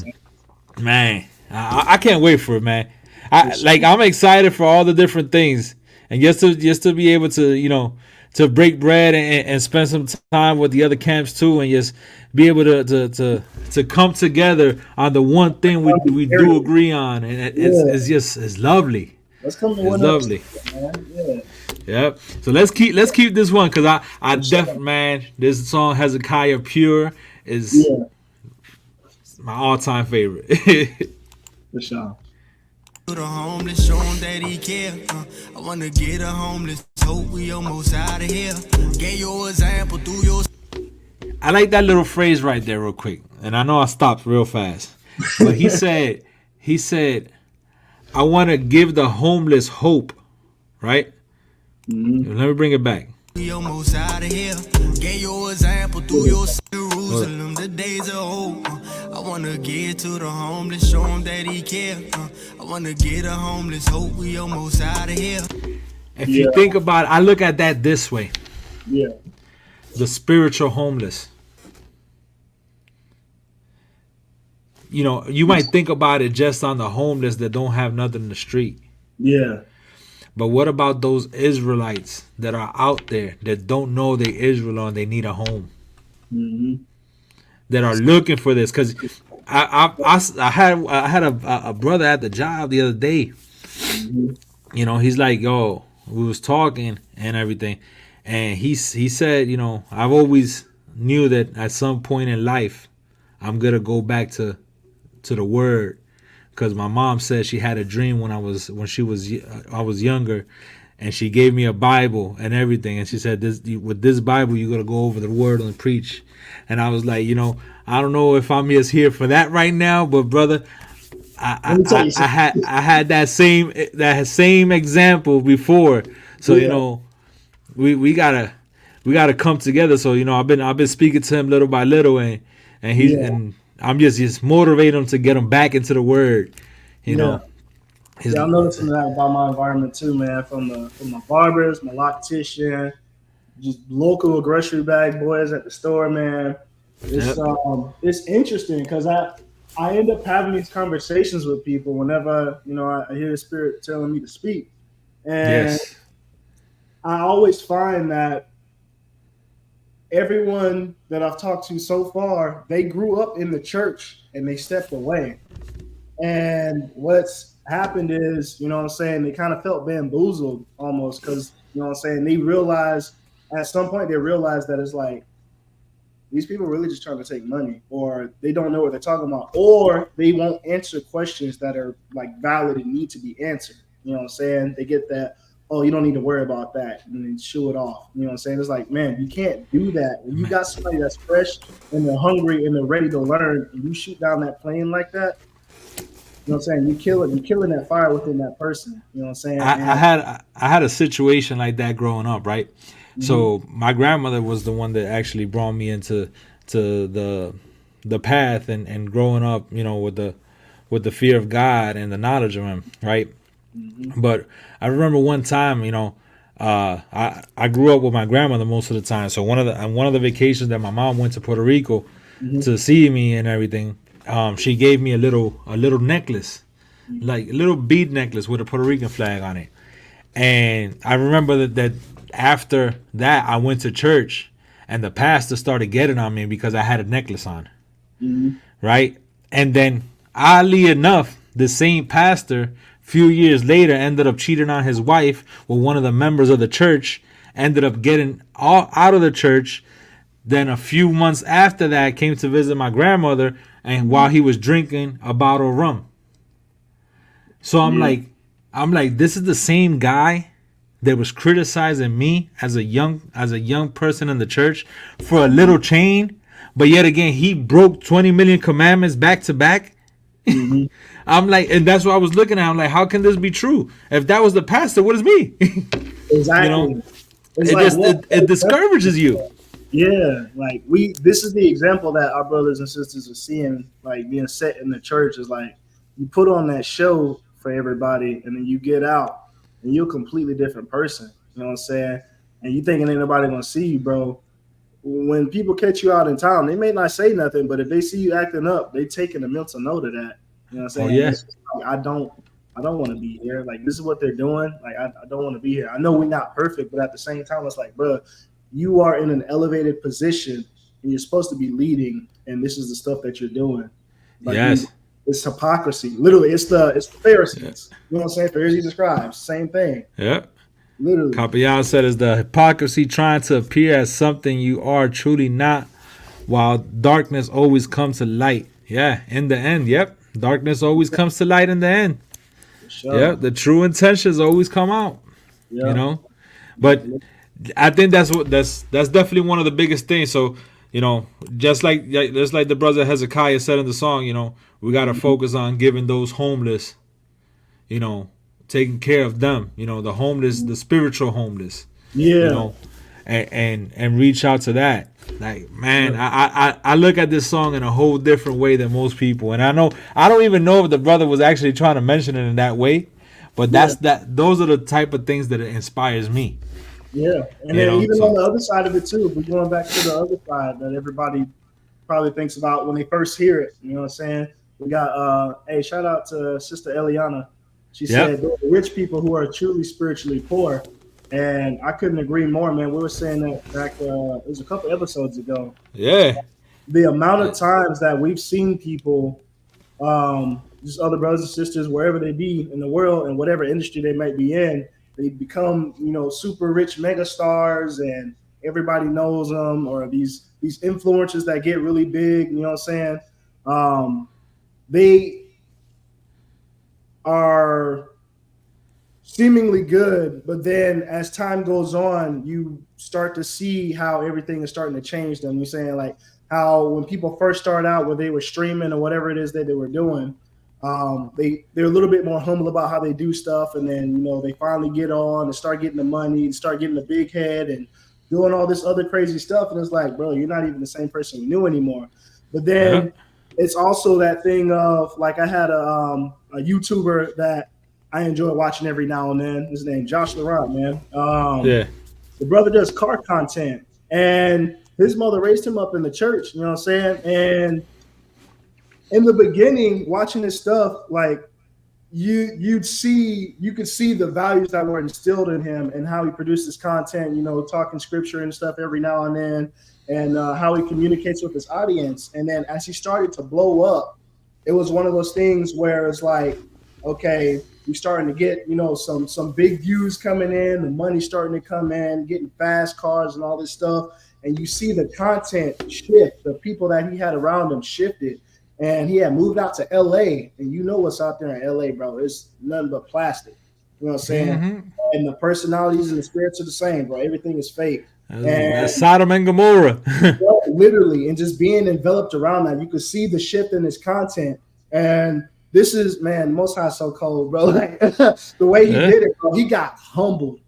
man, I can't wait for it, man. I'm excited for all the different things, and just to be able to, you know, to break bread and spend some time with the other camps too, and just be able to come together on the one thing we do agree on, and it's lovely.
Let's come to
It's
one
lovely.
man. Yeah.
Yep. So let's keep this one because I definitely, man, this song HezekiYah Pure is my all-time favorite.
For sure.
To the homeless, show him that he care. I wanna get a homeless, hope we almost out of here. Get your example through your.
I like that little phrase right there real quick. And I know I stopped real fast. But he said, I want to give the homeless hope, right?
Mm-hmm.
Let me bring it back.
We almost out of here. Get your example through your Jerusalem. The days of hope. I wanna get to the homeless, show him that he care. I wanna get a homeless, hope we almost out of here.
If you think about it, I look at that this way.
Yeah.
The spiritual homeless. You know, you might think about it just on the homeless that don't have nothing in the street.
Yeah.
But what about those Israelites that are out there that don't know they Israel and they need a home?
Mm-hmm.
That are looking for this? Because I had a brother at the job the other day.
Mm-hmm.
You know, he's like, yo, we was talking and everything, and he said, you know, I've always knew that at some point in life I'm gonna go back to to the word, because my mom said she had a dream when I was younger, and she gave me a Bible and everything, and she said, with this Bible you got to go over the word and preach. And I was like, I don't know if I'm just here for that right now, but brother, I had that same example before. So we gotta come together. So I've been speaking to him little by little, and and I'm just motivating him to get him back into the word. I'm
noticing that about my environment too, man. From my barbers, my loctician, just local grocery bag boys at the store, man. It's interesting because I end up having these conversations with people whenever I hear the Spirit telling me to speak, and I always find that everyone that I've talked to so far, they grew up in the church and they stepped away. And what's happened is, they kind of felt bamboozled almost because, they realized at some point that it's like, these people are really just trying to take money, or they don't know what they're talking about, or they won't answer questions that are like valid and need to be answered. They get that, oh, you don't need to worry about that, and then shoo it off. It's like, man, you can't do that. When you got somebody that's fresh and they're hungry and they're ready to learn, and you shoot down that plane like that, you're killing that fire within that person.
I had a situation like that growing up, right? Mm-hmm. So my grandmother was the one that actually brought me into the path and growing up, with the fear of God and the knowledge of Him, right? Mm-hmm. But I remember one time, I grew up with my grandmother most of the time. So one of the vacations that my mom went to Puerto Rico to see me and everything, she gave me a little necklace, like a little bead necklace with a Puerto Rican flag on it. And I remember that after that, I went to church, and the pastor started getting on me because I had a necklace on, right? And then, oddly enough, the same pastor, few years later, ended up cheating on his wife with one of the members of the church, ended up getting out of the church. Then a few months after that, came to visit my grandmother, and while he was drinking a bottle of rum. So I'm like, this is the same guy that was criticizing me as a young person in the church for a little chain, but yet again he broke 20 million commandments back to back. I'm like, and that's what I was looking at. I'm like, how can this be true? If that was the pastor, what is me?
Exactly.
It discourages you.
Yeah, like this is the example that our brothers and sisters are seeing, like being set in the church, is like you put on that show for everybody, and then you get out and you're a completely different person. You know what I'm saying? And you thinking ain't nobody gonna see you, bro. When people catch you out in town, they may not say nothing, but if they see you acting up, they taking a mental note of that. You know what I'm saying?
Oh, yes.
Like, I don't want to be here. Like, this is what they're doing. Like, I don't want to be here. I know we're not perfect, but at the same time, it's like, bro, you are in an elevated position and you're supposed to be leading, and this is the stuff that you're doing. Like,
yes.
It's hypocrisy. Literally, it's the Pharisees. You know what I'm saying? Pharisees and scribes, same thing.
Yeah.
Literally.
HezekiYah said, is the hypocrisy trying to appear as something you are truly not, while darkness always comes to light. Yeah, in the end, yep. Darkness always comes to light in the end. Sure. Yeah, the true intentions always come out. Yeah. But I think that's definitely one of the biggest things. So, just like the brother Hezekiah said in the song, we got to focus on giving those homeless, taking care of them, the homeless, the spiritual homeless, and reach out to that. Like, man, I look at this song in a whole different way than most people. And I don't even know if the brother was actually trying to mention it in that way, but those are the type of things that it inspires me.
Yeah. And then even on the other side of it too, if we're going back to the other side that everybody probably thinks about when they first hear it, you know what I'm saying? We got shout out to Sister Eliana. She said the rich people who are truly spiritually poor. And I couldn't agree more, man. We were saying that back it was a couple episodes ago. Yeah. The amount of times that we've seen people, just other brothers and sisters, wherever they be in the world and whatever industry they might be in, they become, super rich mega stars and everybody knows them, or these influencers that get really big, you know what I'm saying? they are seemingly good, but then as time goes on, you start to see how everything is starting to change them. You're saying like how when people first start out, where they were streaming or whatever it is that they were doing, they're a little bit more humble about how they do stuff, and then they finally get on and start getting the money, and start getting the big head, and doing all this other crazy stuff. And it's like, bro, you're not even the same person you knew anymore. But then it's also that thing of like I had a YouTuber that I enjoy watching every now and then. His name Josh Laurent, man. The brother does car content, and his mother raised him up in the church. You know what I'm saying? And in the beginning, watching this stuff, like you could see the values that were instilled in him and how he produced his content. Talking scripture and stuff every now and then, and how he communicates with his audience. And then as he started to blow up, it was one of those things where it's like, okay, you're starting to get, some big views coming in, the money starting to come in, getting fast cars and all this stuff. And you see the content shift, the people that he had around him shifted. And he had moved out to LA, and what's out there in LA, bro. It's nothing but plastic. You know what I'm saying? Mm-hmm. And the personalities and the spirits are the same, bro. Everything is fake. And
Sodom and Gomorrah.
Bro, literally, and just being enveloped around that, you could see the shift in his content. And this is, man, Most High so cold, bro. Like, the way he did it, bro, he got humbled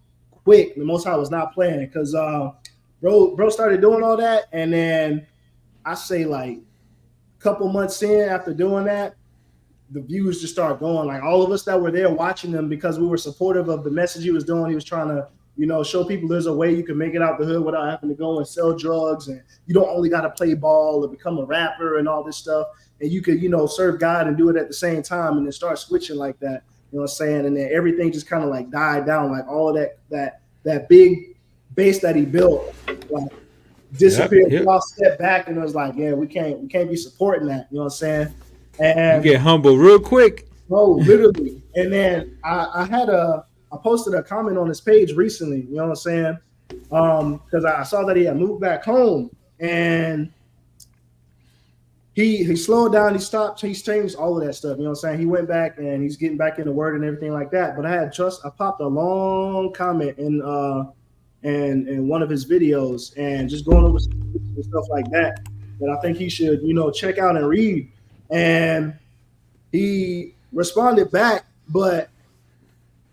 quick. The Most High was not playing it because bro started doing all that. And then I say like a couple months in after doing that, the views just started going. Like all of us that were there watching them because we were supportive of the message he was doing. He was trying to, show people there's a way you can make it out the hood without having to go and sell drugs. And you don't only got to play ball or become a rapper and all this stuff. And you could, serve God and do it at the same time, and then start switching like that. You know what I'm saying? And then everything just kind of like died down. Like all of that big base that he built, like disappeared. We all stepped back, and it was like, yeah, we can't be supporting that. You know what I'm saying? And
you get humble real quick.
Oh, literally. And then I posted a comment on his page recently. You know what I'm saying? Because I saw that he had moved back home, and he slowed down, he stopped, he's changed all of that stuff. You know what I'm saying? He went back and he's getting back into word and everything like that. But I popped a long comment in one of his videos and just going over some stuff like that I think he should, check out and read. And he responded back, but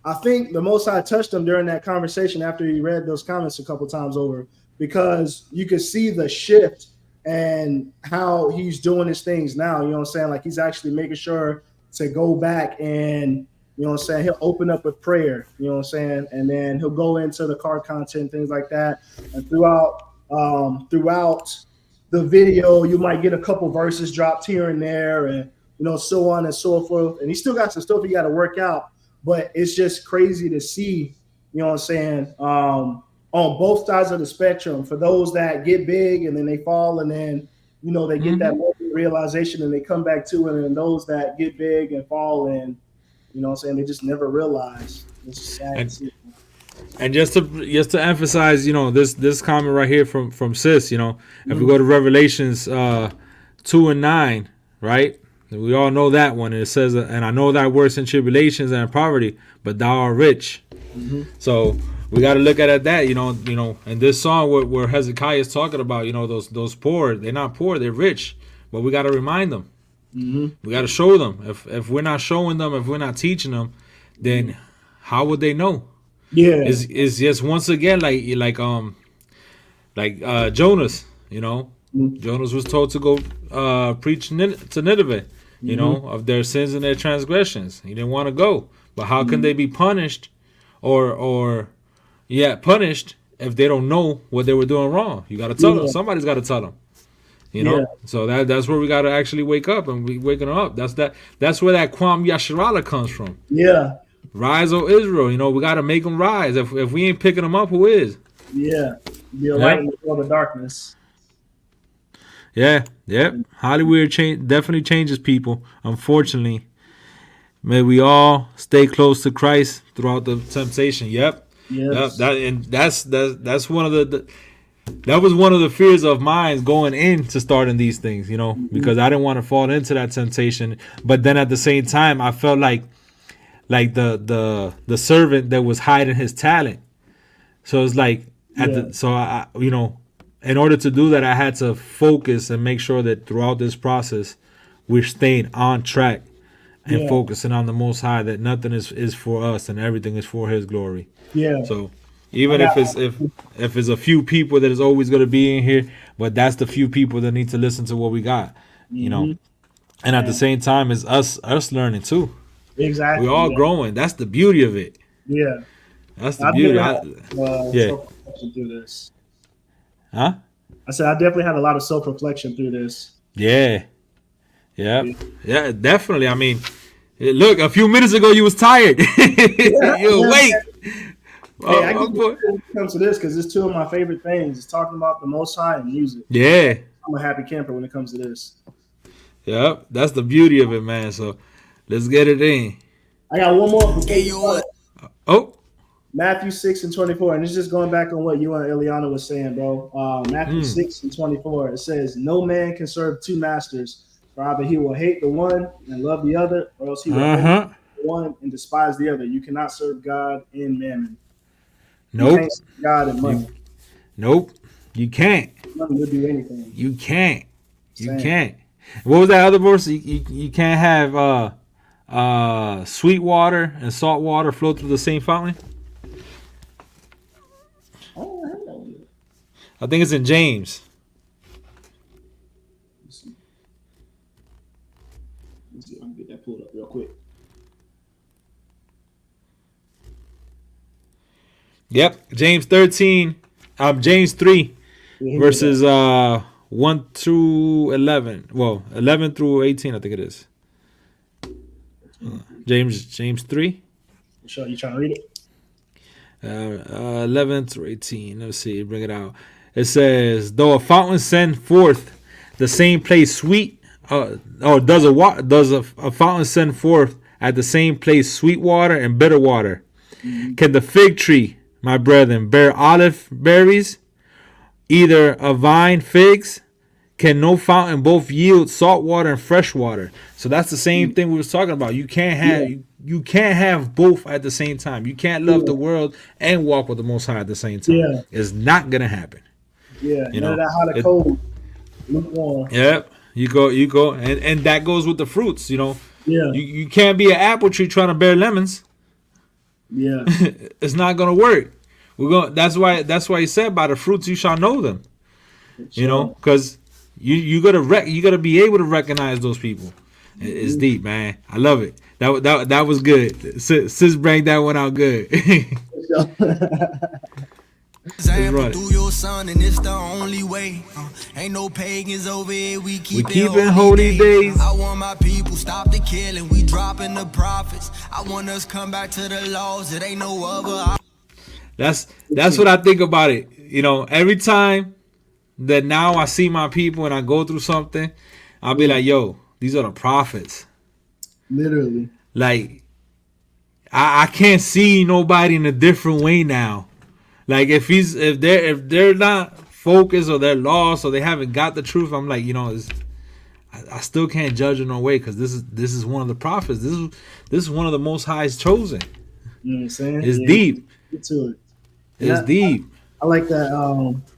I think the Most High touched him during that conversation after he read those comments a couple times over, because you could see the shift and how he's doing his things now. You know what I'm saying? Like he's actually making sure to go back and, you know what I'm saying, he'll open up with prayer, you know what I'm saying? And then he'll go into the car content, things like that. And throughout the video, you might get a couple verses dropped here and there, and, so on and so forth. And he still got some stuff he got to work out, but it's just crazy to see, you know what I'm saying, on both sides of the spectrum, for those that get big and then they fall, and then, they get that realization and they come back to it, and those that get big and fall and, you know what I'm saying, they just never realize. It's sad to see.
And just to emphasize, this comment right here from Sis, if we go to Revelations 2:9, right? We all know that one. It says, and I know thy works in tribulations and in poverty, but thou art rich. Mm-hmm. So we got to look at that, and this song where HezekiYah is talking about, those poor, they're not poor, they're rich, but we got to remind them. Mm-hmm. We got to show them. If we're not showing them, if we're not teaching them, then how would they know? Yeah, it's just once again like Jonas. Jonas was told to go preach to Nineveh, of their sins and their transgressions. He didn't want to go, but how can they be punished, or punished if they don't know what they were doing wrong? You got to tell them. Somebody's got to tell them. So that's where we got to actually wake up, and we waking up. That's where that Kwam Yasharala comes from. Yeah. Rise, O Israel. We got to make them rise. If we ain't picking them up, who is?
Yeah. Be a light in the darkness.
Yeah. Hollywood definitely changes people, unfortunately. May we all stay close to Christ throughout the temptation. Yep. Yes. That's one of the that was one of the fears of mine going into starting these things, you know, because I didn't want to fall into that temptation. But then at the same time, I felt like the servant that was hiding his talent. So it's like I you know, in order to do that, I had to focus and make sure that throughout this process, we're staying on track and focusing on the Most High. That nothing is for us and everything is for His glory.
Yeah.
So even if it's a few people that is always going to be in here, but that's the few people that need to listen to what we got, you know. And at the same time, it's us learning too.
Exactly.
We're all growing. That's the beauty of it.
Yeah.
That's the beauty.
Self-reflection through this.
Huh?
I said I definitely had a lot of self-reflection through this.
Yeah, definitely. I mean, look, a few minutes ago you was tired. You awake.
Hey, I can come to this because it's two of my favorite things. It's talking about the Most High and music.
Yeah,
I'm a happy camper when it comes to this.
Yep, that's the beauty of it, man. So let's get it in.
I got one more.
Oh,
Matthew 6:24, and it's just going back on what you and Eliana was saying, bro. Matthew 6:24, it says, "No man can serve two masters, for either he will hate the one and love the other, or else he will hate the one and despise the other. You cannot serve God and mammon."
Nope.
You can't serve God and money.
Nope. You can't.
Money will do anything.
You can't. You can't. What was that other verse? You can't have sweet water and salt water flow through the same fountain. I think it's in James.
Let's see. I can get that pulled up real quick.
Yep, James 3, verses 1 through 11. Well, 11 through 18, I think it is. James 3.
Sure, you trying to read it?
11 through 18. Let's see, bring it out. It says, "Though a fountain send forth the same place sweet, does a fountain send forth at the same place sweet water and bitter water? Can the fig tree, my brethren, bear olive berries, either a vine figs? Can no fountain both yield salt water and fresh water?" So that's the same thing we was talking about. You can't have both at the same time. You can't love the world and walk with the Most High at the same time.
Yeah.
It's not gonna happen.
Yeah,
you know
that hot or cold, lukewarm.
Yep. You go, and that goes with the fruits. You know.
Yeah.
You can't be an apple tree trying to bear lemons.
Yeah.
It's not gonna work. That's why he said, "By the fruits you shall know them." You know, because you gotta be able to recognize those people. It's deep, man. I love it. That was good. Sis bring that one out good.
Example through your son, and it's the only way. Ain't no pagans over here. We keeping
holy days.
I want my people stop the killing. We dropping the prophets. I want us come back to the laws. It ain't no other.
That's what I think about it. You know, every time that now I see my people and I go through something, I'll be like, "Yo, these are the prophets."
Literally.
Like, I can't see nobody in a different way now. Like, if they're not focused or they're lost or they haven't got the truth, I'm like, you know, I still can't judge in no way, because this is one of the prophets. This is one of the Most High's chosen.
You know what I'm saying?
It's deep.
Get to it.
It's deep.
I like that.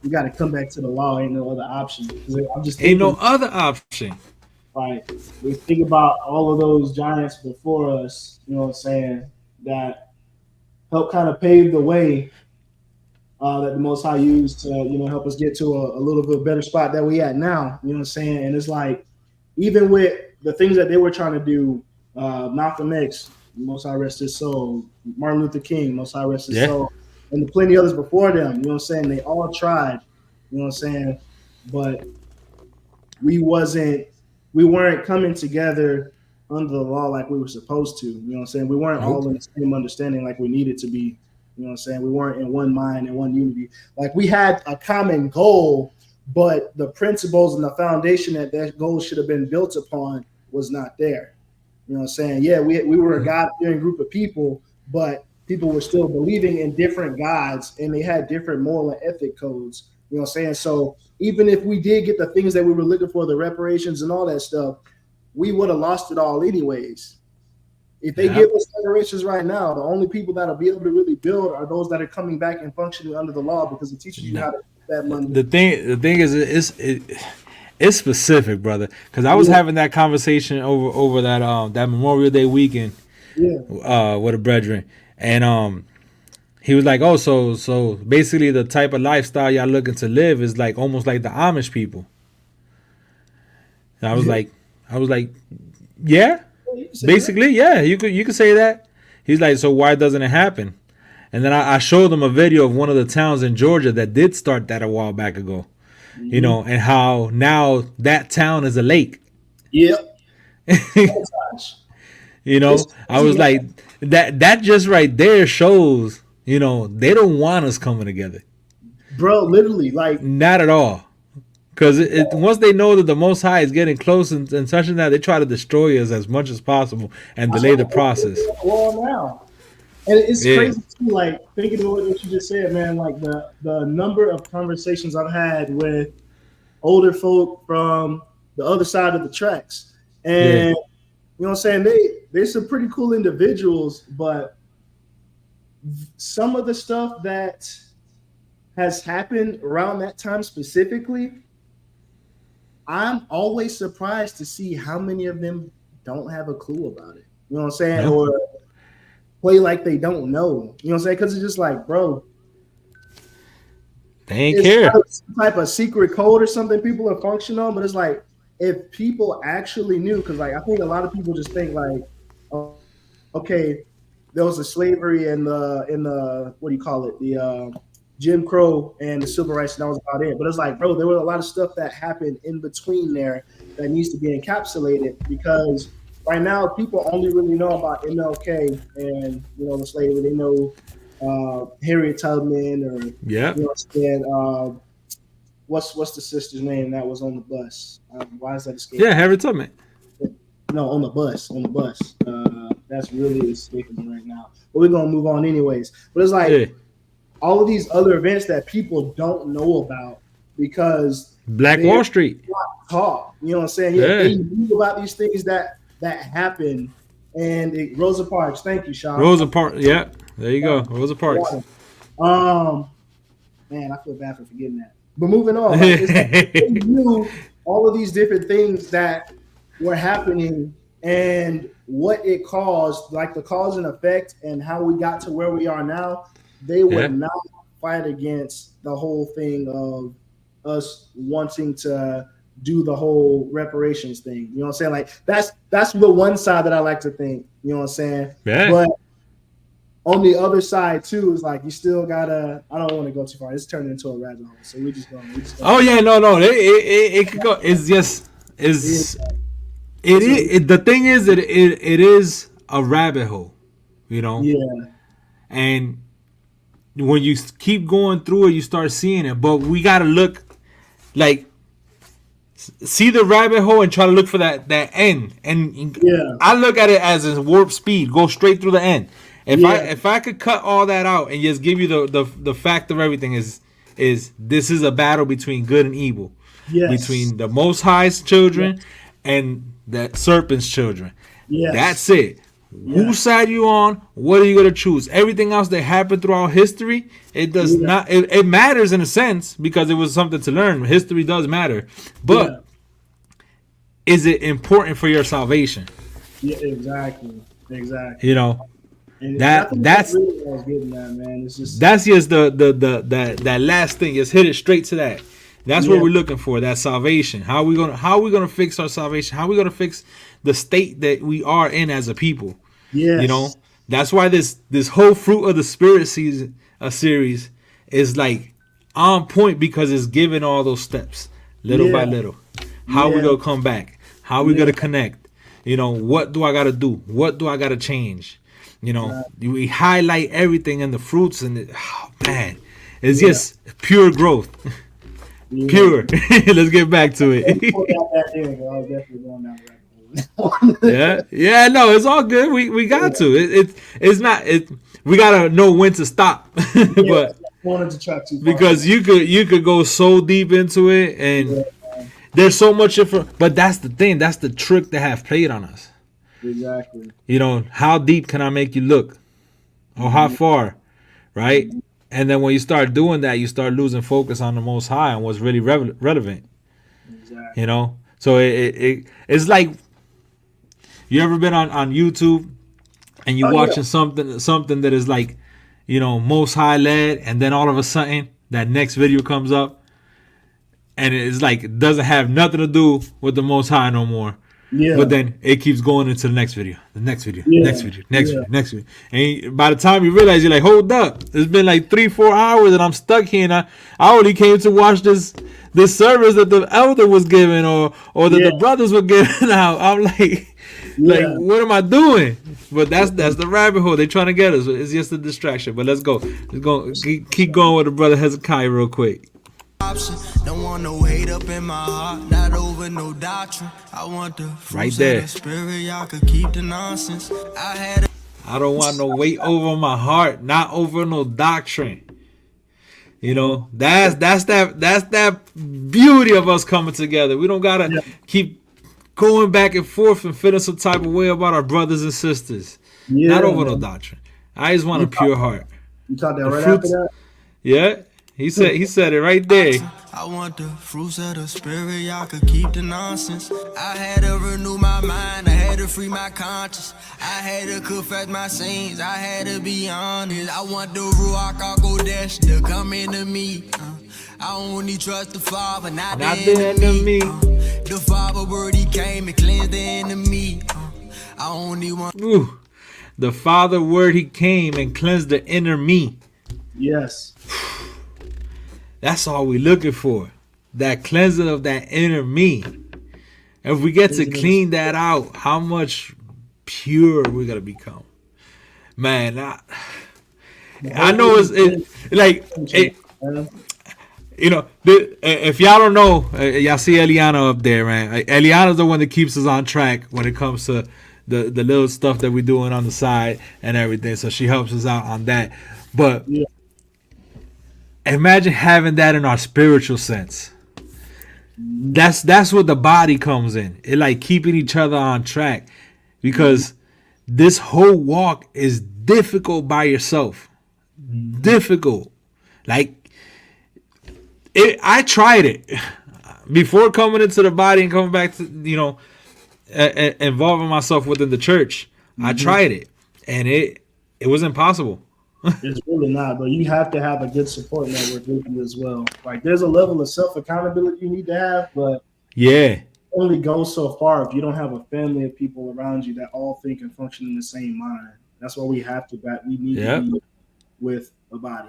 You got to come back to the law. Ain't no other option. I'm just
ain't no other option.
Right. We think about all of those giants before us. You know what I'm saying? That helped kind of pave the way. That the Most High used to, help us get to a little bit better spot that we at now. You know what I'm saying? And it's like, even with the things that they were trying to do, Malcolm X, Most High rest his soul, Martin Luther King, Most High rest his soul, and plenty others before them. You know what I'm saying? They all tried. You know what I'm saying? But we weren't coming together under the law like we were supposed to. You know what I'm saying? We weren't all in the same understanding like we needed to be. You know what I'm saying? We weren't in one mind and one unity. Like, we had a common goal, but the principles and the foundation that goal should have been built upon was not there. You know what I'm saying? Yeah, we were a God-fearing group of people, but people were still believing in different gods, and they had different moral and ethic codes. You know what I'm saying? So even if we did get the things that we were looking for, the reparations and all that stuff, we would have lost it all anyways. If they give us reparations right now, the only people that'll be able to really build are those that are coming back and functioning under the law, because it teaches you how to get that money.
The thing is, it's specific, brother. Because I was having that conversation over that Memorial Day weekend, with a brethren, and he was like, "Oh, so basically the type of lifestyle y'all looking to live is like almost like the Amish people." And I was like, yeah, basically, yeah, you could say that. He's like, so why doesn't it happen? And then I showed him a video of one of the towns in Georgia that did start that a while back ago, you know, and how now that town is a lake.
Yep.
You know, I was like, that just right there shows, you know, they don't want us coming together,
bro. Literally, like,
not at all. Because once they know that the Most High is getting close and such and that, they try to destroy us as much as possible and delay the process.
Well, now, and it's crazy too. Like, thinking of what you just said, man. Like the number of conversations I've had with older folk from the other side of the tracks, and you know what I'm saying. They're some pretty cool individuals, but some of the stuff that has happened around that time specifically, I'm always surprised to see how many of them don't have a clue about it. You know what I'm saying?
Nope.
Or play like they don't know. You know what I'm saying? Because it's just like, bro,
they ain't care.
Some type of secret code or something people are functioning on, but it's like, if people actually knew, because like I think a lot of people just think like, oh, okay, there was a slavery in the what do you call it? The Jim Crow and the civil rights, and that was about it. But it's like, bro, there was a lot of stuff that happened in between there that needs to be encapsulated, because right now people only really know about MLK and, you know, the slavery. They know Harriet Tubman, or you know what I'm saying, what's the sister's name that was on the bus? Why is that escaping?
Yeah, Harriet Tubman.
No, on the bus. That's really escaping me right now. But we're gonna move on anyways. But it's like all of these other events that people don't know about because
Black Wall Street.
Talk. You know what I'm saying? Yeah. They knew about these things that happened. And Rosa Parks, thank you, Sean.
Rosa Parks, yeah. There you go. Rosa Parks.
Man, I feel bad for forgetting that. But moving on, like, they knew all of these different things that were happening and what it caused, like the cause and effect, and how we got to where we are now. They would not fight against the whole thing of us wanting to do the whole reparations thing. You know what I'm saying? Like that's the one side that I like to think. You know what I'm saying?
Yeah.
But on the other side too is like you still gotta. I don't want to go too far. It's turning into a rabbit hole, so we just going.
Oh yeah, no. It could go. It's just it's. The thing is that it is a rabbit hole, you know.
Yeah.
And when you keep going through it, you start seeing it. But we gotta look, like, see the rabbit hole and try to look for that end. And I look at it as a warp speed, go straight through the end. If I could cut all that out and just give you the fact of everything is this is a battle between good and evil, between the Most High's children and the serpent's children. That's it. Whose side you on? What are you gonna choose? Everything else that happened throughout history, it does not. It matters in a sense because it was something to learn. History does matter, but is it important for your salvation?
Yeah, exactly.
You know.
And that's really what I was getting at, man. It's just
that's just that last thing. Just hit it straight to that. That's what we're looking for. That salvation. How are we gonna fix our salvation? How are we gonna fix the state that we are in as a people?
Yes.
You know. That's why this whole fruit of the spirit series is like on point because it's giving all those steps little by little. How we gonna come back? How we gonna connect? You know, what do I gotta do? What do I gotta change? You know, we highlight everything in the fruits, and man, it's just pure growth. Pure. Let's get back to it. No, it's all good. We got to. It's not. We gotta know when to stop. But
wanted to track too far.
Because you could go so deep into it, and there's so much different. But that's the thing. That's the trick they have played on us.
Exactly.
You know, how deep can I make you look, or how far, right? And then when you start doing that, you start losing focus on the Most High and what's really relevant.
Exactly.
You know, so it's like, you ever been on YouTube and you watching something that is like, you know, Most High led, and then all of a sudden that next video comes up and it's like it doesn't have nothing to do with the Most High no more.
Yeah.
But then it keeps going into the next video, next video. And by the time you realize, you're like, hold up, it's been like 3-4 hours and I'm stuck here, and I only came to watch this service that the elder was giving, or that the brothers were giving out. I'm like, what am I doing? But that's the rabbit hole they're trying to get us. It's just a distraction. But let's go. Keep going with the brother HezekiYah real quick.
Don't want no hate up in my heart, not over no doctrine. I want the fruits
there.
of the spirit, y'all could keep the nonsense.
I don't want no weight over my heart, not over no doctrine. You know, that's that beauty of us coming together. We don't gotta keep going back and forth and feeling some type of way about our brothers and sisters. Not over no doctrine. I just want a pure heart.
You taught that right after that?
Yeah. He said it right there.
I want the fruits of the spirit, y'all could keep the nonsense. I had to renew my mind, I had to free my conscience. I had to confess my sins, I had to be honest. I want the Ruach HaKodesh to come into me. I only trust the Father, not the enemy. The Father word, he came and cleansed the enemy. I only want...
The Father word, he came and cleansed the inner me.
Yes.
That's all we're looking for. That cleansing of that inner me. If we get to clean that out, how much pure we're going to become. Man, I know you know, if y'all don't know, y'all see Eliana up there, man. Eliana's the one that keeps us on track when it comes to the little stuff that we're doing on the side and everything. So she helps us out on that. But imagine having that in our spiritual sense. That's where the body comes in. It like keeping each other on track, because this whole walk is difficult by yourself. Difficult. Like I tried it before coming into the body and coming back to, you know, involving myself within the church. I tried it, and it was impossible.
It's really not, but you have to have a good support network with you as well. Like, there's a level of self-accountability you need to have, but it only goes so far if you don't have a family of people around you that all think and function in the same mind. That's why we have to we need to be with a body.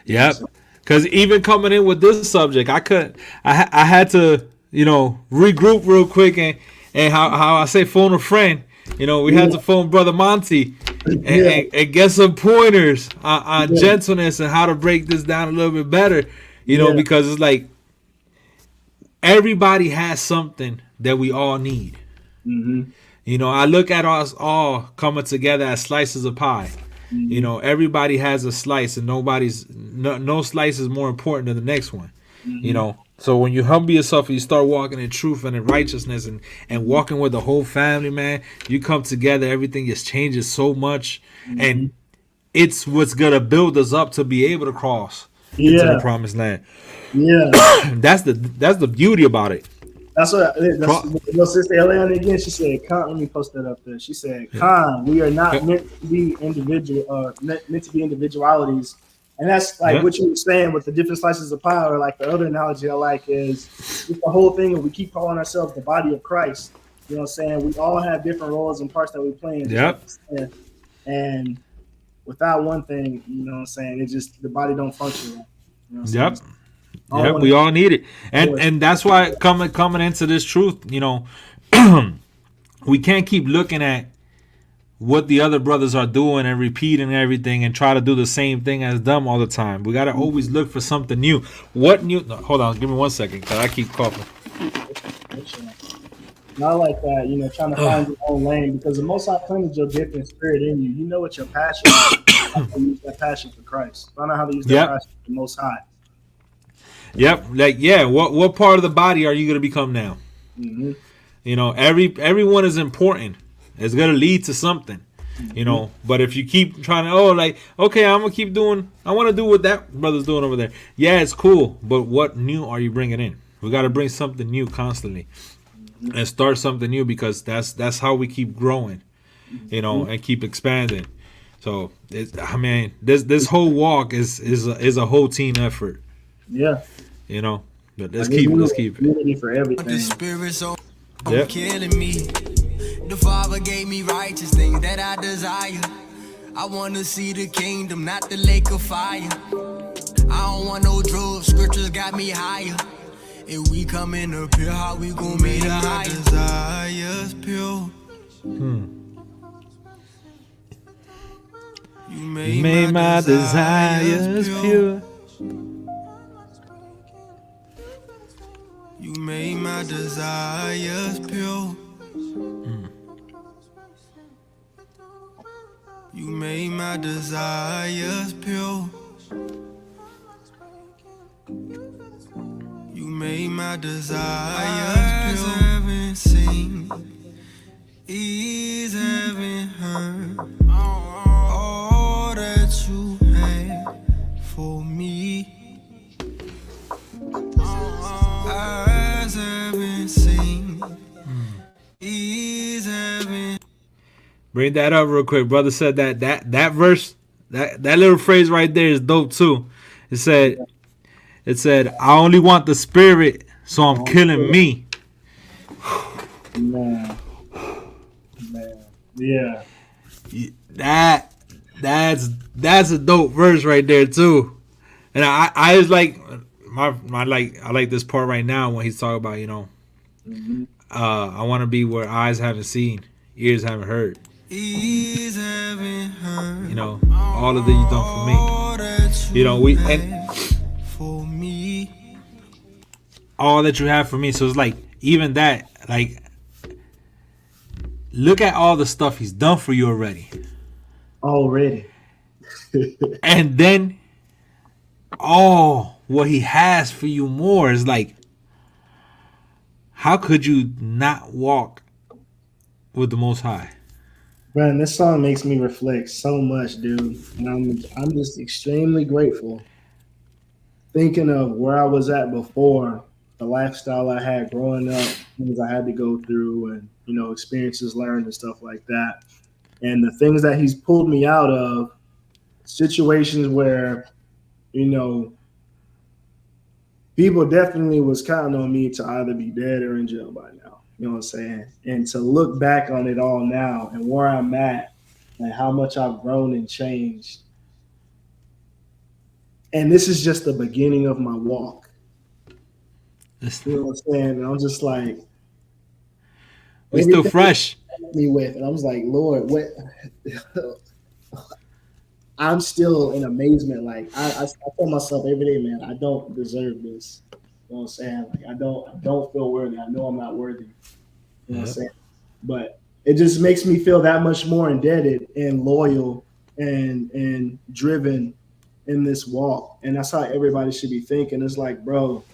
Yep. Because even coming in with this subject, I had to, you know, regroup real quick, and how I say phone a friend. You know, we had to phone Brother Monty and get some pointers on gentleness and how to break this down a little bit better, you know, because it's like everybody has something that we all need. You know, I look at us all coming together as slices of pie. You know, everybody has a slice, and no slice is more important than the next one. You know, so when you humble yourself and you start walking in truth and in righteousness and walking with the whole family, man, you come together, everything just changes so much. And it's what's going to build us up to be able to cross into the promised land. That's the beauty about it.
That's what Sister Eliana again. She said, let me post that up there. She said, we are not meant to be meant to be individualities. And that's like what you were saying with the different slices of pie, or like the other analogy I like is it's the whole thing of we keep calling ourselves the body of Christ. You know what I'm saying? We all have different roles and parts that we play in. And without one thing, you know what I'm saying, it just, the body don't function right. You know what I'm saying?
We all need it. And that's why coming into this truth, you know, we can't keep looking at what the other brothers are doing and repeating everything and try to do the same thing as them all the time. We got to always look for something new. What new? No, hold on, give me 1 second, because I keep coughing.
Not like that, you know, trying to find your own lane, because the Most High planted your gift and spirit in you. You know what your passion is. how to use that passion for Christ. Find out how to use that
Yep.
passion for the Most High.
Yep. Like, yeah, what part of the body are you gonna become now?
Mm-hmm.
You know, everyone is important. It's gonna lead to something. You know, but if you keep trying to, okay, I'm gonna keep doing, I want to do what that brother's doing over there. Yeah, it's cool, but what new are you bringing in? We got to bring something new constantly, and start something new, because that's how we keep growing, you know, and keep expanding. So, this whole walk is a whole team effort,
Yeah.
you know. But let's
Like,
keep
it's
it.
unity for
The
everything.
spirit so
Yep.
killing me. The Father gave me righteous things that I desire. I want to see the kingdom, not the lake of fire. I don't want no drugs, scriptures got me higher. If we come in up here, how we gon' meet the higher? Desires pure. You
Made my desires pure.
You made my desires pure. You made my desires pure. You made my desires pure. Haven't seen, ears haven't heard all that you had for me. Eyes haven't seen, ears haven't.
Bring that up real quick. Brother said that verse, that little phrase right there is dope too. It said, I only want the spirit, so I'm killing me.
Man. Yeah.
That's a dope verse right there too. And I just like I like this part right now when he's talking about, you know, I want to be where eyes haven't seen, ears haven't heard.
Ears haven't heard.
You know, all of that you done for me. You know,
For me.
all that you have for me. So it's like, even that, like, look at all the stuff he's done for you already.
Already.
And then, what he has for you more is like, how could you not walk with the Most High?
Man, this song makes me reflect so much, dude. And I'm just extremely grateful. Thinking of where I was at before, the lifestyle I had growing up, things I had to go through, and, you know, experiences learned and stuff like that. And the things that he's pulled me out of, situations where, you know, people definitely was counting on me to either be dead or in jail by now. You know what I'm saying? And to look back on it all now and where I'm at and how much I've grown and changed. And this is just the beginning of my walk. You know what I'm saying? And I'm just like,
We still fresh.
me with, and I was like, Lord, what? I'm still in amazement. Like I tell myself every day, man, I don't deserve this. You know what I'm saying? Like I don't feel worthy. I know I'm not worthy. You know what I'm saying? But it just makes me feel that much more indebted and loyal and driven in this walk. And that's how everybody should be thinking. It's like, bro,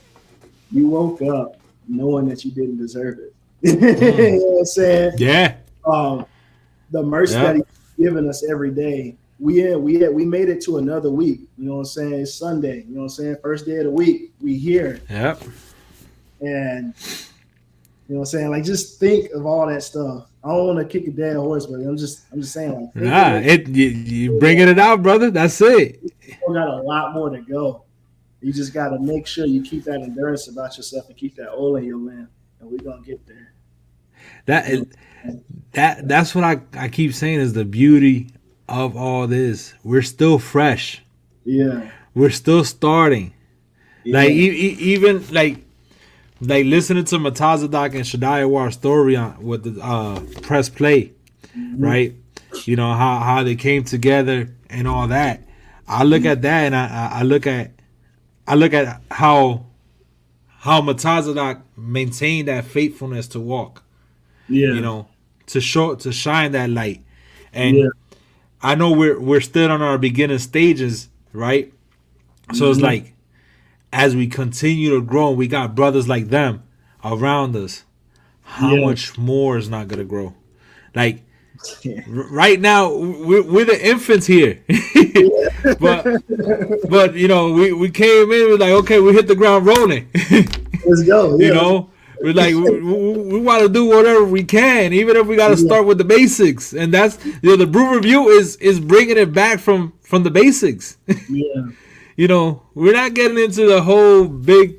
you woke up knowing that you didn't deserve it. You know what I'm saying?
Yeah.
The mercy that he's given us every day. We made it to another week. You know what I'm saying? It's Sunday. You know what I'm saying? First day of the week. We here.
Yep.
And you know what I'm saying? Like, just think of all that stuff. I don't want to kick a dead horse, but I'm just saying, like,
you bringing it out, brother. That's it.
You still got a lot more to go. You just got to make sure you keep that endurance about yourself and keep that oil in your lamp, and we're gonna get there.
That's what I keep saying is the beauty of all this. We're still fresh.
Yeah.
We're still starting.
Yeah.
Like even like listening to Matazadok and HezekiYah's story with the press play, right? You know how they came together and all that. I look at that and I look at how Matazadok maintained that faithfulness to walk.
Yeah.
You know, to shine that light. And I know we're still on our beginning stages, right? So it's like as we continue to grow, we got brothers like them around us. How much more is not gonna grow? Like right now, we're the infants here, but you know we came in, we're like, okay, we hit the ground rolling.
Let's go. Yeah.
You know, we're like we want to do whatever we can, even if we got to start with the basics. And that's, you know, the brew review is bringing it back from the basics.
Yeah.
You know, we're not getting into the whole big,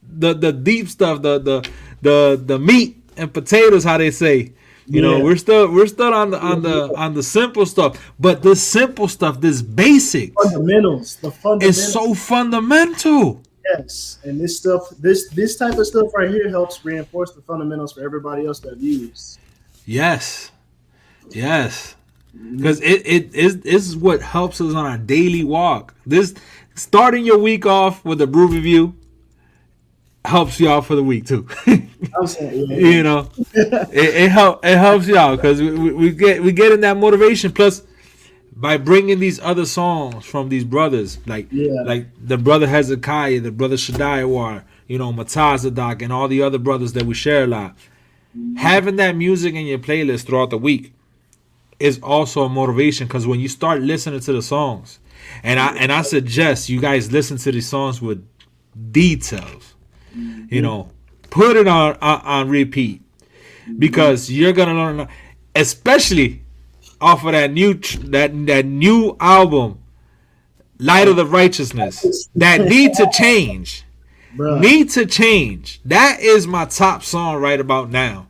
the deep stuff, the meat and potatoes, how they say. You know, we're still on the simple stuff. But this simple stuff, this basics,
fundamentals,
is so fundamental.
Yes, and this stuff, this type of stuff right here helps reinforce the fundamentals for everybody else that views.
Yes, because it is what helps us on our daily walk. This starting your week off with a brew review helps y'all for the week too.
I'm saying,
You know, it helps y'all because we get in that motivation. Plus, by bringing these other songs from these brothers, like the brother HezekiYah, the brother HezekiYah, you know, Matazadak, and all the other brothers that we share a lot, having that music in your playlist throughout the week is also a motivation. Because when you start listening to the songs, and I suggest you guys listen to these songs with details, you know, put it on repeat, because you're gonna learn, especially off of that new album, Light of the Righteousness, that need to change.
Bruh.
Need to change. That is my top song right about now.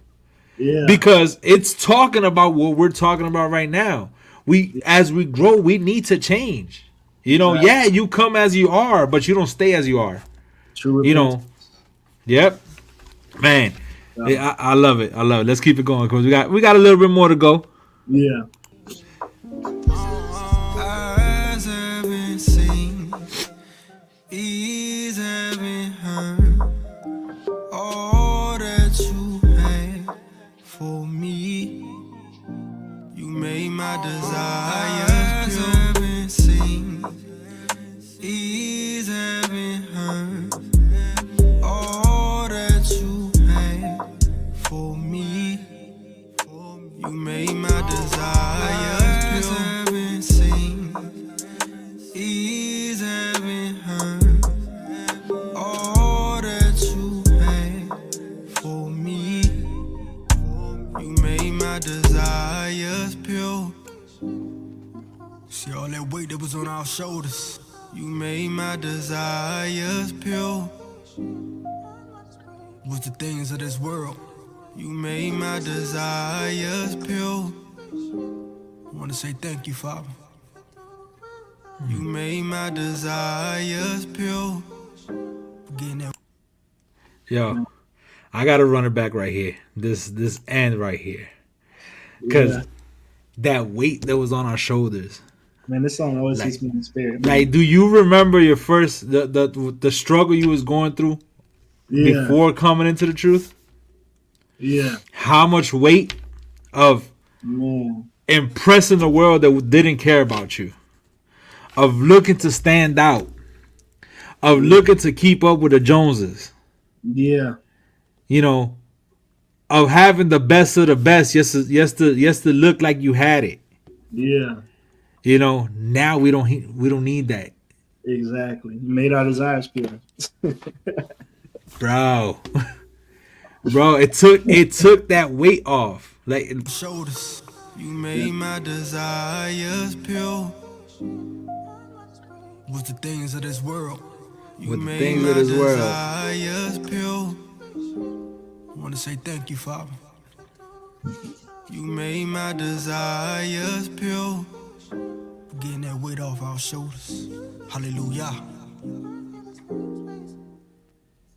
Yeah.
Because it's talking about what we're talking about right now. As we grow, we need to change. You know, yeah, you come as you are, but you don't stay as you are.
True.
You know. Yep. Man. Yeah, I love it. I love it. Let's keep it going because we got a little bit more to go.
Yeah.
Eyes haven't seen, ears haven't heard all that you had for me. You made my desires pure. Haven't seen, ears haven't heard all that you had for me. You made my desires pure. Haven't seen, ears haven't heard all that you had for me. You made my desires pure. See all that weight that was on our shoulders. You made my desires pure. Was the things of this world. You made my desires pure. I want to say thank you, Father. You made my desires pure. Getting that.
Yo, I gotta run it back right here. This end right here, because that weight that was on our shoulders.
Man, this song always hits me in the spirit. Man.
Like, do you remember your first the struggle you was going through before coming into the truth?
Yeah.
How much weight of impressing the world that didn't care about you, of looking to stand out, of looking to keep up with the Joneses.
Yeah.
You know, of having the best of the best, just to look like you had it.
Yeah.
You know, now we don't need that.
Exactly. You made our desires pure.
Bro, it took that weight off. Like,
Shoulders. You made my desires pure. Was the things of this world. You
With the
made
things
my
of this world.
desires pure. I want to say thank you, Father. You made my desires pure. Getting that weight off our shoulders. Hallelujah.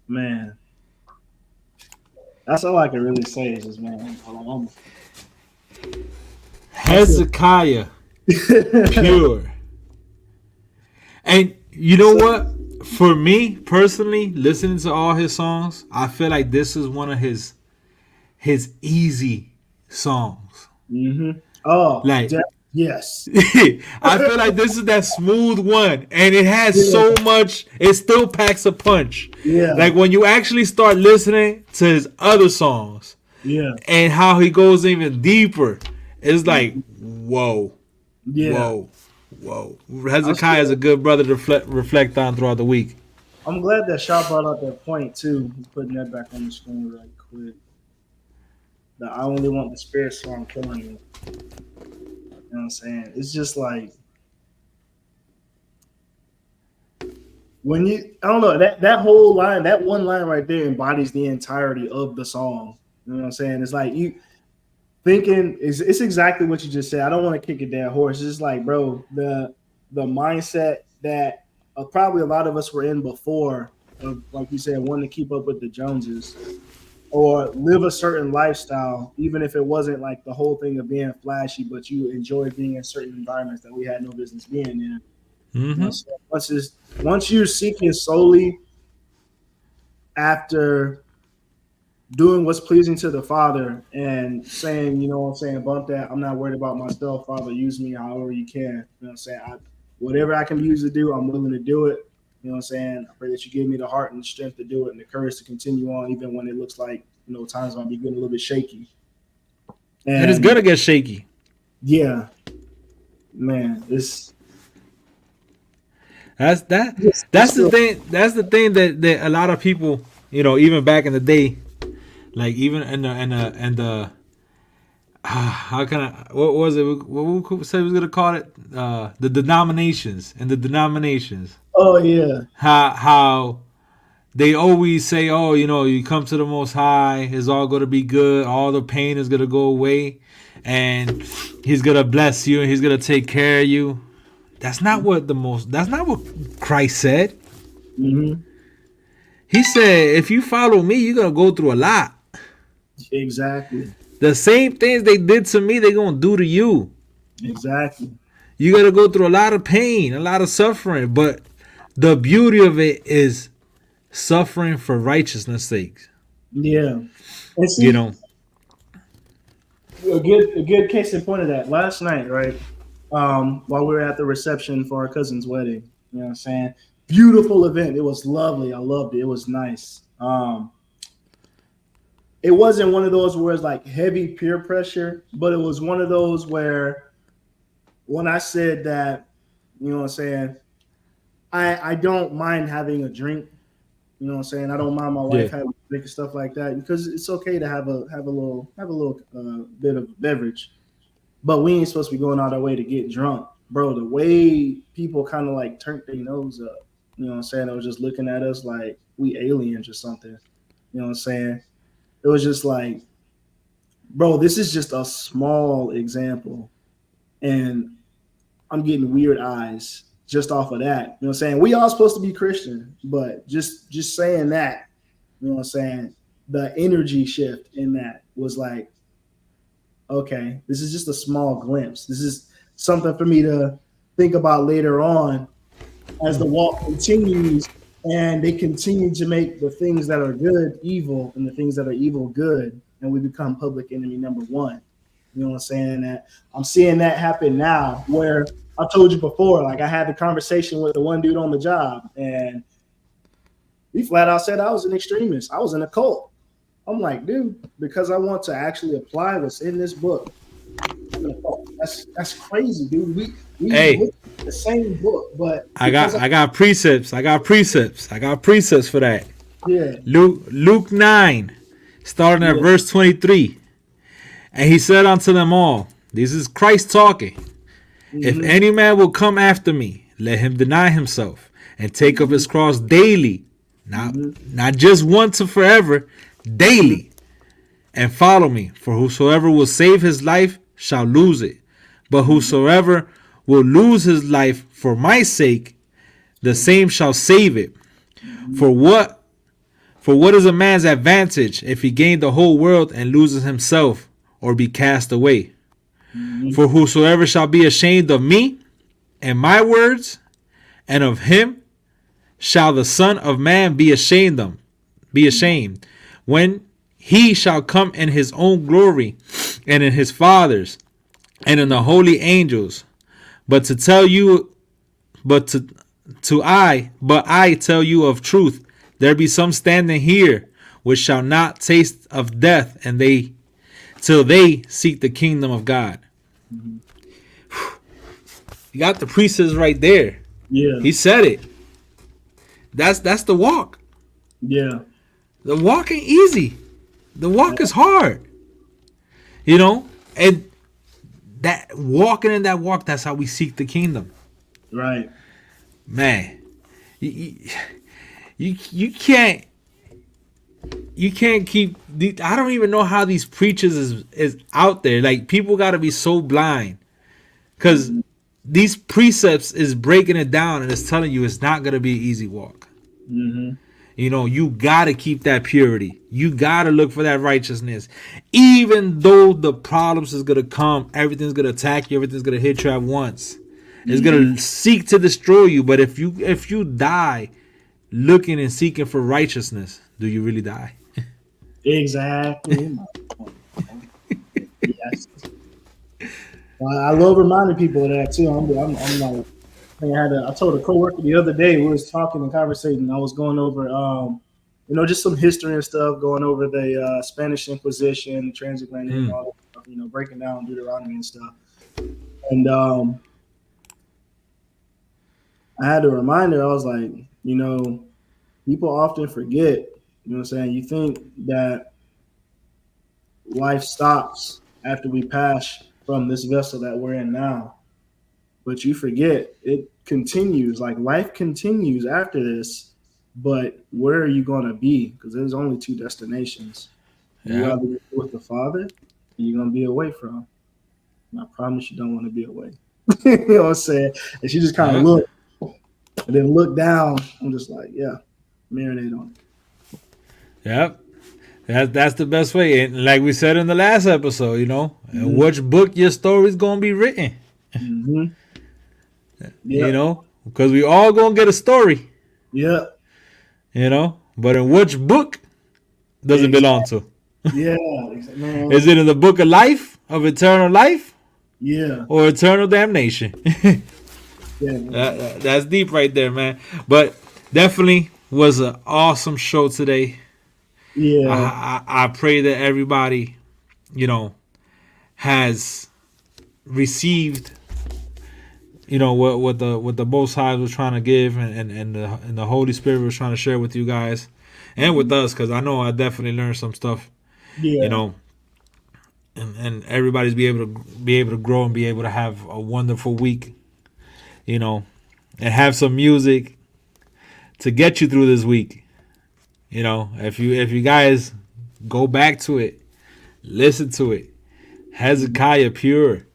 Man. That's all I can really say is just, man,
HezekiYah, pure. And you know what? For me personally, listening to all his songs, I feel like this is one of his easy songs.
Mm-hmm. Oh,
Like,
Yes.
I feel like this is that smooth one, and it has
Yeah.
so much. It still packs a punch.
Yeah.
Like when you actually start listening to his other songs
Yeah.
and how he goes even deeper, it's like whoa,
Yeah.
whoa. HezekiYah is a good brother to reflect on throughout the week.
I'm glad that Shaw brought out that point too. He's putting that back on the screen right quick. That I only want the spirit song killing me. You know what I'm saying? It's just like when I don't know, that whole line, that one line right there embodies the entirety of the song. You know what I'm saying? It's like you thinking it's exactly what you just said. I don't want to kick a dead horse. It's just like, bro, the mindset that probably a lot of us were in before, of, like you said, wanting to keep up with the Joneses or live a certain lifestyle, even if it wasn't like the whole thing of being flashy, but you enjoy being in certain environments that we had no business being in. You know, so once you're seeking solely after doing what's pleasing to the Father and saying, you know what I'm saying, bump that, I'm not worried about myself, Father, use me however you can. You know what I'm saying? Whatever I can use to do, I'm willing to do it. You know what I'm saying? I pray that you give me the heart and the strength to do it and the courage to continue on, even when it looks like, you know, times might be getting a little bit shaky.
And it's gonna get shaky.
Yeah. Man, it's
That's the thing. That's the thing that a lot of people, you know, even back in the day, like even in the how can I, what was it? What we said we was gonna call it? The denominations and the denominations.
oh yeah.
How they always say, oh, you know, you come to the Most High, it's all gonna be good, all the pain is gonna go away, and He's gonna bless you and He's gonna take care of you. That's not what Christ said.
Mm-hmm.
He said, if you follow me, you're gonna go through a lot.
Exactly.
The same things they did to me, they're gonna do to you.
Exactly.
You gotta go through a lot of pain, a lot of suffering, but the beauty of it is suffering for righteousness' sake.
Yeah. And see,
You know,
a good case in point of that. Last night, right? While we were at the reception for our cousin's wedding, you know what I'm saying? Beautiful event. It was lovely. I loved it. It was nice. It wasn't one of those where it's like heavy peer pressure, but it was one of those where when I said that, you know what I'm saying, I don't mind having a drink. You know what I'm saying? I don't mind my wife having a drink and stuff like that because it's okay to have a little bit of beverage. But we ain't supposed to be going out our way to get drunk. Bro, the way people kind of like turned their nose up, you know what I'm saying? It was just looking at us like we aliens or something. You know what I'm saying? It was just like, bro, this is just a small example. And I'm getting weird eyes just off of that. You know what I'm saying? We all supposed to be Christian, but just saying that, you know what I'm saying? The energy shift in that was like, okay, this is just a small glimpse. This is something for me to think about later on as the walk continues and they continue to make the things that are good evil and the things that are evil good, and we become public enemy number one. You know what I'm saying? That I'm seeing that happen now where I told you before, like I had the conversation with the one dude on the job and he flat out said I was an extremist. I was in a cult. I'm like, dude, because I want to actually apply what's in this book. That's crazy, dude. We look at the same book, but
I got precepts. I got precepts for that.
Yeah.
Luke 9, starting at verse 23. And he said unto them all, this is Christ talking. Mm-hmm. If any man will come after me, let him deny himself and take up his cross daily. Not just once and forever, daily, and follow me. For whosoever will save his life shall lose it. But whosoever will lose his life for my sake, the same shall save it. For what is a man's advantage if he gain the whole world and loses himself or be cast away? For whosoever shall be ashamed of me and my words and of him shall the Son of Man be ashamed when he shall come in his own glory and in his Father's and in the holy angels. But to tell you, but I tell you of truth, there be some standing here which shall not taste of death, and they till they seek the kingdom of God. You got the precepts right there.
Yeah.
He said it. That's the walk.
Yeah.
The walk ain't easy. The walk is hard. You know, and that walking in that walk, that's how we seek the kingdom.
Right.
Man, you can't keep. I don't even know how these preachers is out there. Like, people got to be so blind, because these precepts is breaking it down and it's telling you it's not gonna be an easy walk.
Mm-hmm.
You know, you gotta keep that purity. You gotta look for that righteousness, even though the problems is gonna come. Everything's gonna attack you. Everything's gonna hit you at once. It's gonna seek to destroy you. But if you die looking and seeking for righteousness, do you really die?
Exactly. Yes. I love reminding people of that too. I'm like, I told a coworker the other day, we was talking and conversating. I was going over, just some history and stuff, going over the Spanish Inquisition, the transatlantic, and all that stuff, breaking down Deuteronomy and stuff. And I had to remind her, I was like, people often forget, you know what I'm saying? You think that life stops after we pass from this vessel that we're in now. But you forget, it continues. Like, life continues after this, but where are you going to be? Because there's only two destinations. You're either going to be with the Father, and you're going to be away from. And I promise you don't want to be away. You know what I'm saying? And she just kind of looked, and then looked down. I'm just like, yeah, marinate on it.
Yep. That's the best way. And like we said in the last episode, in which book your story's going to be written.
Mm-hmm.
Yep. Because we all going to get a story.
Yeah.
But in which book does it belong to?
Yeah. Man.
Is it in the book of life, of eternal life?
Yeah.
Or eternal damnation?
Yeah.
That's deep right there, man. But definitely was an awesome show today.
Yeah.
I pray that everybody, has received, what the Most High was trying to give, and the Holy Spirit was trying to share with you guys and with us, because I know I definitely learned some stuff.
Yeah.
And everybody's be able to grow and be able to have a wonderful week, and have some music to get you through this week. If you guys go back to it, listen to it. HezekiYah Pure.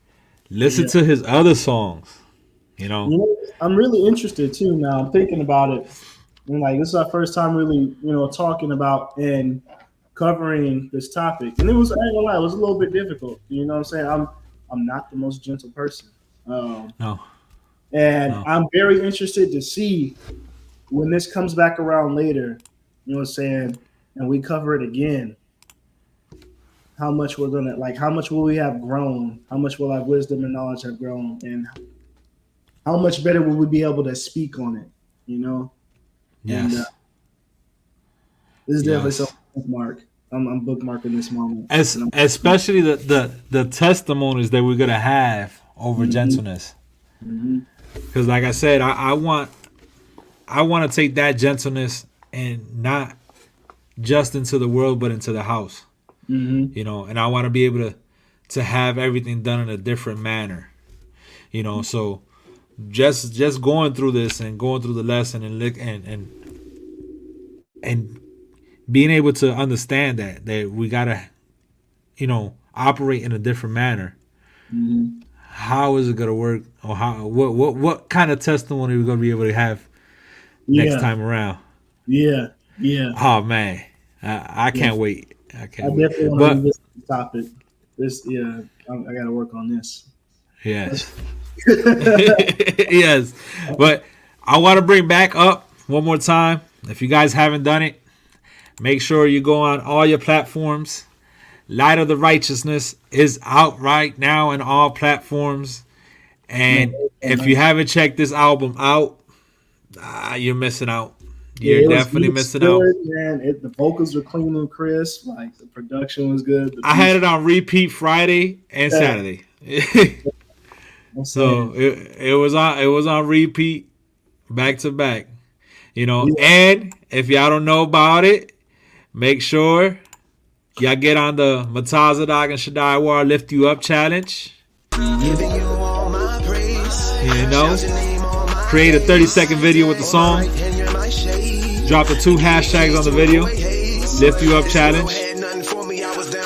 Listen to his other songs.
I'm really interested too now. I'm thinking about it. And this is our first time really, talking about and covering this topic. And I ain't gonna lie, it was a little bit difficult. You know what I'm saying? I'm not the most gentle person.
No.
And I'm very interested to see when this comes back around later, you know what I'm saying, and we cover it again, how much we're gonna how much will we have grown, how much will our wisdom and knowledge have grown, and how much better will we be able to speak on it,
Yes.
And, this is definitely something bookmark. I'm bookmarking this moment.
Especially the testimonies that we're gonna have over gentleness. Because like I said, I want to take that gentleness and not just into the world, but into the house. And I want to be able to have everything done in a different manner. So just going through this and going through the lesson and look and being able to understand that we gotta, operate in a different manner. How is it gonna work, or what kind of testimony we're gonna be able to have next time around? Yeah. Oh man, I can't wait. I
definitely want to do this topic. I gotta work on this.
Yes. Yes. But I want to bring back up one more time. If you guys haven't done it, make sure you go on all your platforms, Light of the Righteousness is out right now in all platforms. And if you haven't checked this album out, you're missing out. You're definitely missing out.
Man, the vocals were clean and crisp. Like the production was good.
I had it on repeat Friday and Saturday. So it was on repeat back to back. You know, and if y'all don't know about it, make sure y'all get on the HezekiYah and HezekiYah Lift You Up challenge.
Giving you all my praise.
You know, create a 30-second video with the song. Drop the 2 hashtags on the video. Lift You Up challenge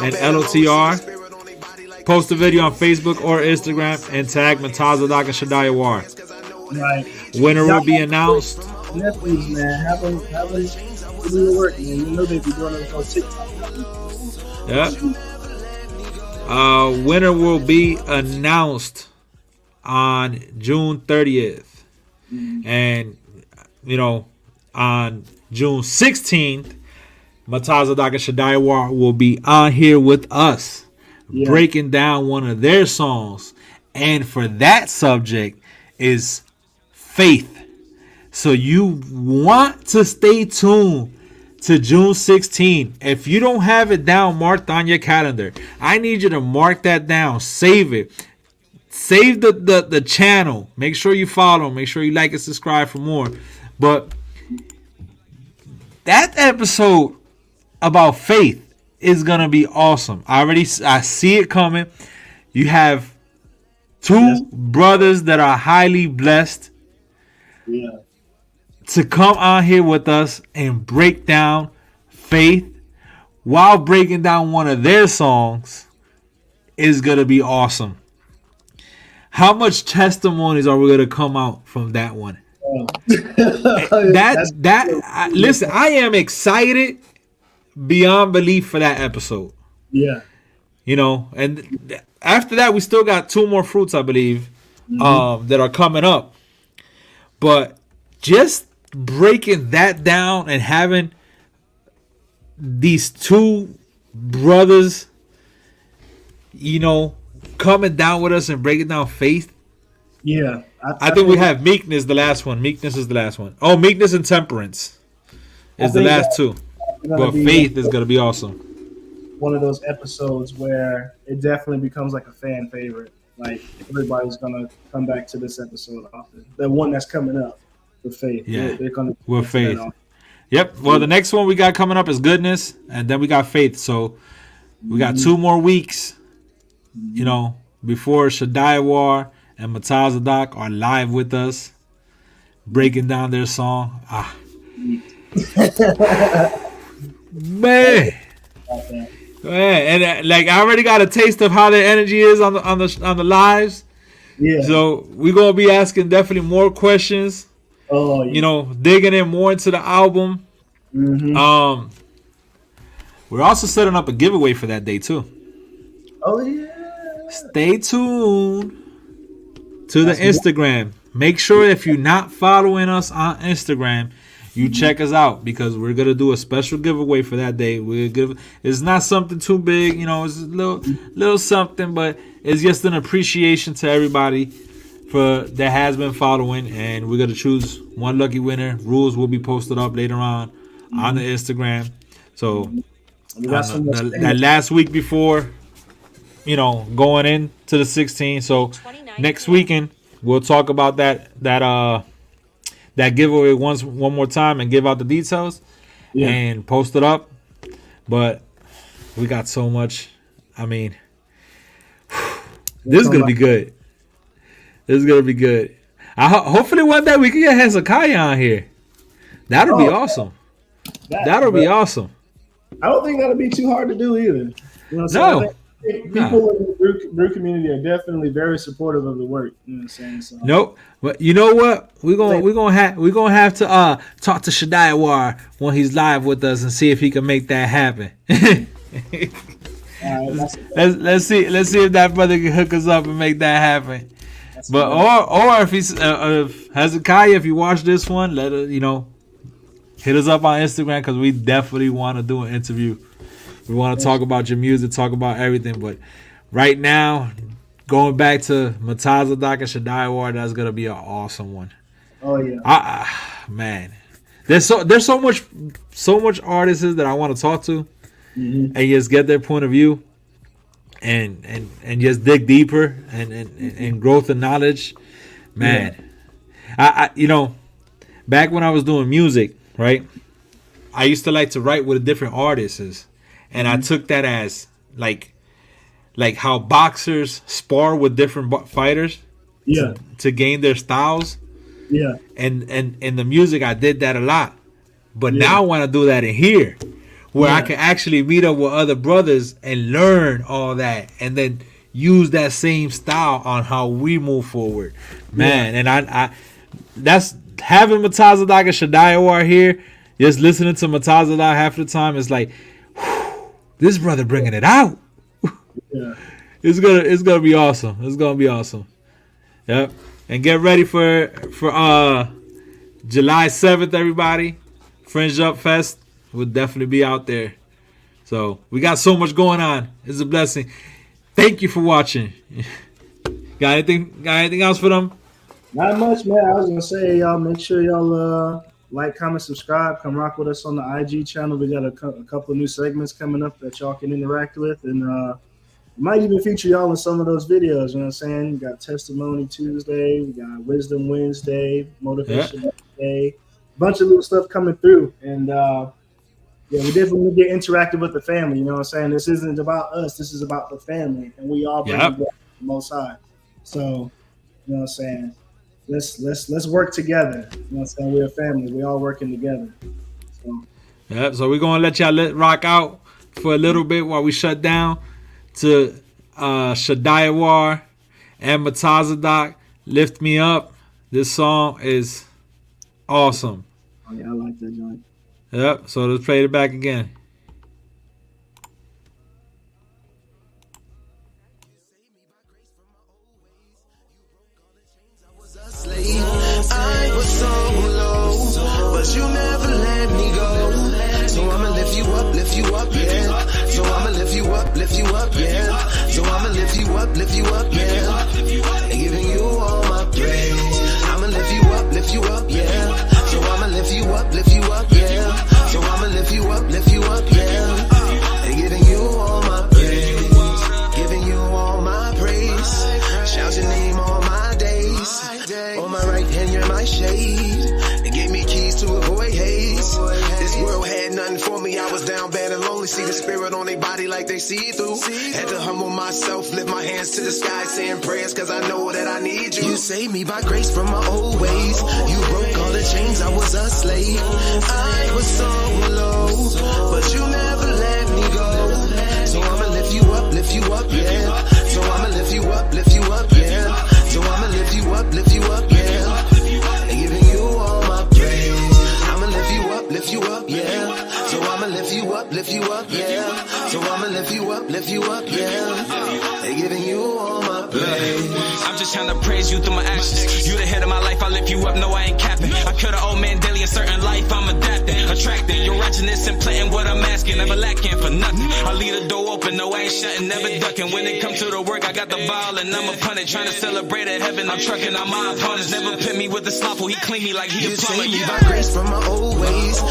and LOTR. Post the video on Facebook or Instagram and tag HezekiYah and HezekiYah.
Right.
Winner will be announced.
Nephews, man, have them do the work, man. You know they be doing it on TikTok.
Yeah. Winner will be announced on June 30th. And, you know, on June 16th, HezekiYah and HezekiYah will be on here with us, breaking down one of their songs. And for that subject is faith. So you want to stay tuned to June 16th. If you don't have it down marked on your calendar, I need you to mark that down. Save it. Save the channel. Make sure you follow. Make sure you like and subscribe for more. But that episode about faith is going to be awesome. I see it coming. You have 2 brothers that are highly blessed.
Yeah.
To come on here with us and break down faith while breaking down one of their songs is going to be awesome. How much testimonies are we going to come out from that one? Listen, I am excited beyond belief for that episode.
Yeah.
You know, and after that, we still got 2 more fruits, I believe, that are coming up. But just breaking that down and having these 2 brothers, you know, coming down with us and breaking down faith.
Yeah.
I think we have meekness, the last one. Meekness is the last one. Oh, meekness and temperance is the last 2. But faith is going to be awesome.
One of those episodes where it definitely becomes like a fan favorite. Like everybody's going to come back to this episode often. The one that's coming up. With faith.
Yeah.
They're gonna
with faith. Yep. Well, the next one we got coming up is goodness, and then we got faith. So we got 2 more weeks, you know, before HezekiYah and HezekiYah are live with us, breaking down their song. Man. And like I already got a taste of how their energy is on the lives.
Yeah.
So we're gonna be asking definitely more questions.
Oh, yeah.
You know, digging in more into the album. We're also setting up a giveaway for that day too.
Oh yeah.
Stay tuned to the Instagram. Make sure if you're not following us on Instagram, you check us out because we're gonna do a special giveaway for that day. It's not something too big, you know. It's a little something, but it's just an appreciation to everybody that has been following, and we're gonna choose one lucky winner. Rules will be posted up later on the Instagram. So that last week before, you know, going into the 16th. So next weekend we'll talk about that giveaway one more time and give out the details and post it up. But we got so much. I mean, this is gonna be good. This is gonna be good. Hopefully one day we can get HezekiYah on here. That'll be awesome. That'll be awesome.
I don't think that'll be too hard to do either. You know what I'm saying? People in the brew community are definitely very supportive of the work. You know what I'm saying? So.
Nope. But you know what? We're gonna have to talk to HezekiYah when he's live with us and see if he can make that happen. Let's see if that brother can hook us up and make that happen. But or if he's if HezekiYah, if you watch this one, let us hit us up on Instagram because we definitely want to do an interview We want to talk about your music, talk about everything. But right now, going back to Matazadak and HezekiYah, that's gonna be an awesome one.
Oh yeah.
Man, there's so much artists that I want to talk to, and just get their point of view, and just dig deeper and growth and knowledge. Man, I back when I was doing music, right, I used to like to write with different artists, and I took that as like how boxers spar with different fighters, to gain their styles.
Yeah.
And in the music, I did that a lot. But now I want to do that in here, where I can actually meet up with other brothers and learn all that, and then use that same style on how we move forward, man. And I that's having Matazadak and HezekiYah here. Just listening to Matazadak half the time is like, whew, this brother bringing it out.
Yeah.
It's gonna be awesome. It's gonna be awesome. Yep. And get ready for July 7th, everybody. Fringe Up Fest will definitely be out there. So we got so much going on. It's a blessing. Thank you for watching. Got anything else for them?
Not much, man. I was gonna say, y'all make sure y'all like, comment, subscribe. Come rock with us on the IG channel. We got a couple of new segments coming up that y'all can interact with, and might even feature y'all in some of those videos. You know what I'm saying? We got Testimony Tuesday, we got Wisdom Wednesday, Motivation Wednesday, a bunch of little stuff coming through. And we definitely get interactive with the family. You know what I'm saying? This isn't about us. This is about the family, and we all bring the Most High. So, you know what I'm saying? Let's work together. You know what I'm saying? We're a family. We all working together.
So we're gonna let y'all rock out for a little bit while we shut down to HezekiYah and Matazadak. Lift Me Up. This song is awesome.
Oh yeah, I like that joint.
Yep. So let's play it back again.
I was so low, but you never let me go. So I'ma lift you up, yeah. So I'ma lift you up, yeah. So I'ma lift you up, yeah. And giving you all my praise. I'ma lift you up, yeah. So I'ma lift you up, yeah. So I'ma lift you up, yeah. And giving you all my praise. Giving you all my praise. Shout your name all my days. On my right hand, you're my shade. And gave me keys to avoid haze. This world had nothing for me. I was down bad and lonely. See the spirit on their body like they see through. Had to humble myself, lift my hands to the sky, saying prayers, cause I know that I need you. You saved me by grace from my old ways. You broke all the chains, I was a slave. I was so low, but you never let me go. So I'ma lift you up, yeah. So I'ma lift you up, yeah. So I'ma lift you up, yeah. And giving you all my praise. I'ma lift you up, yeah. So I'ma lift you up, yeah. So I'ma lift you up, yeah. And giving you all my praise.
I'm just trying to praise you through my actions. You the head of my life, I lift you up, no I ain't capping. I cut an old man daily, a certain life, I'm adapting, attracting. Your righteousness and planting what I'm asking, never lacking for nothing. I leave the door open, no I ain't shutting, never ducking. When it comes to the work, I got the ball and I'm a punter. Trying to celebrate at heaven, I'm trucking on my opponents. Never pit me with the slothful, he clean me like he a plumber.
You saved me by grace from my old ways.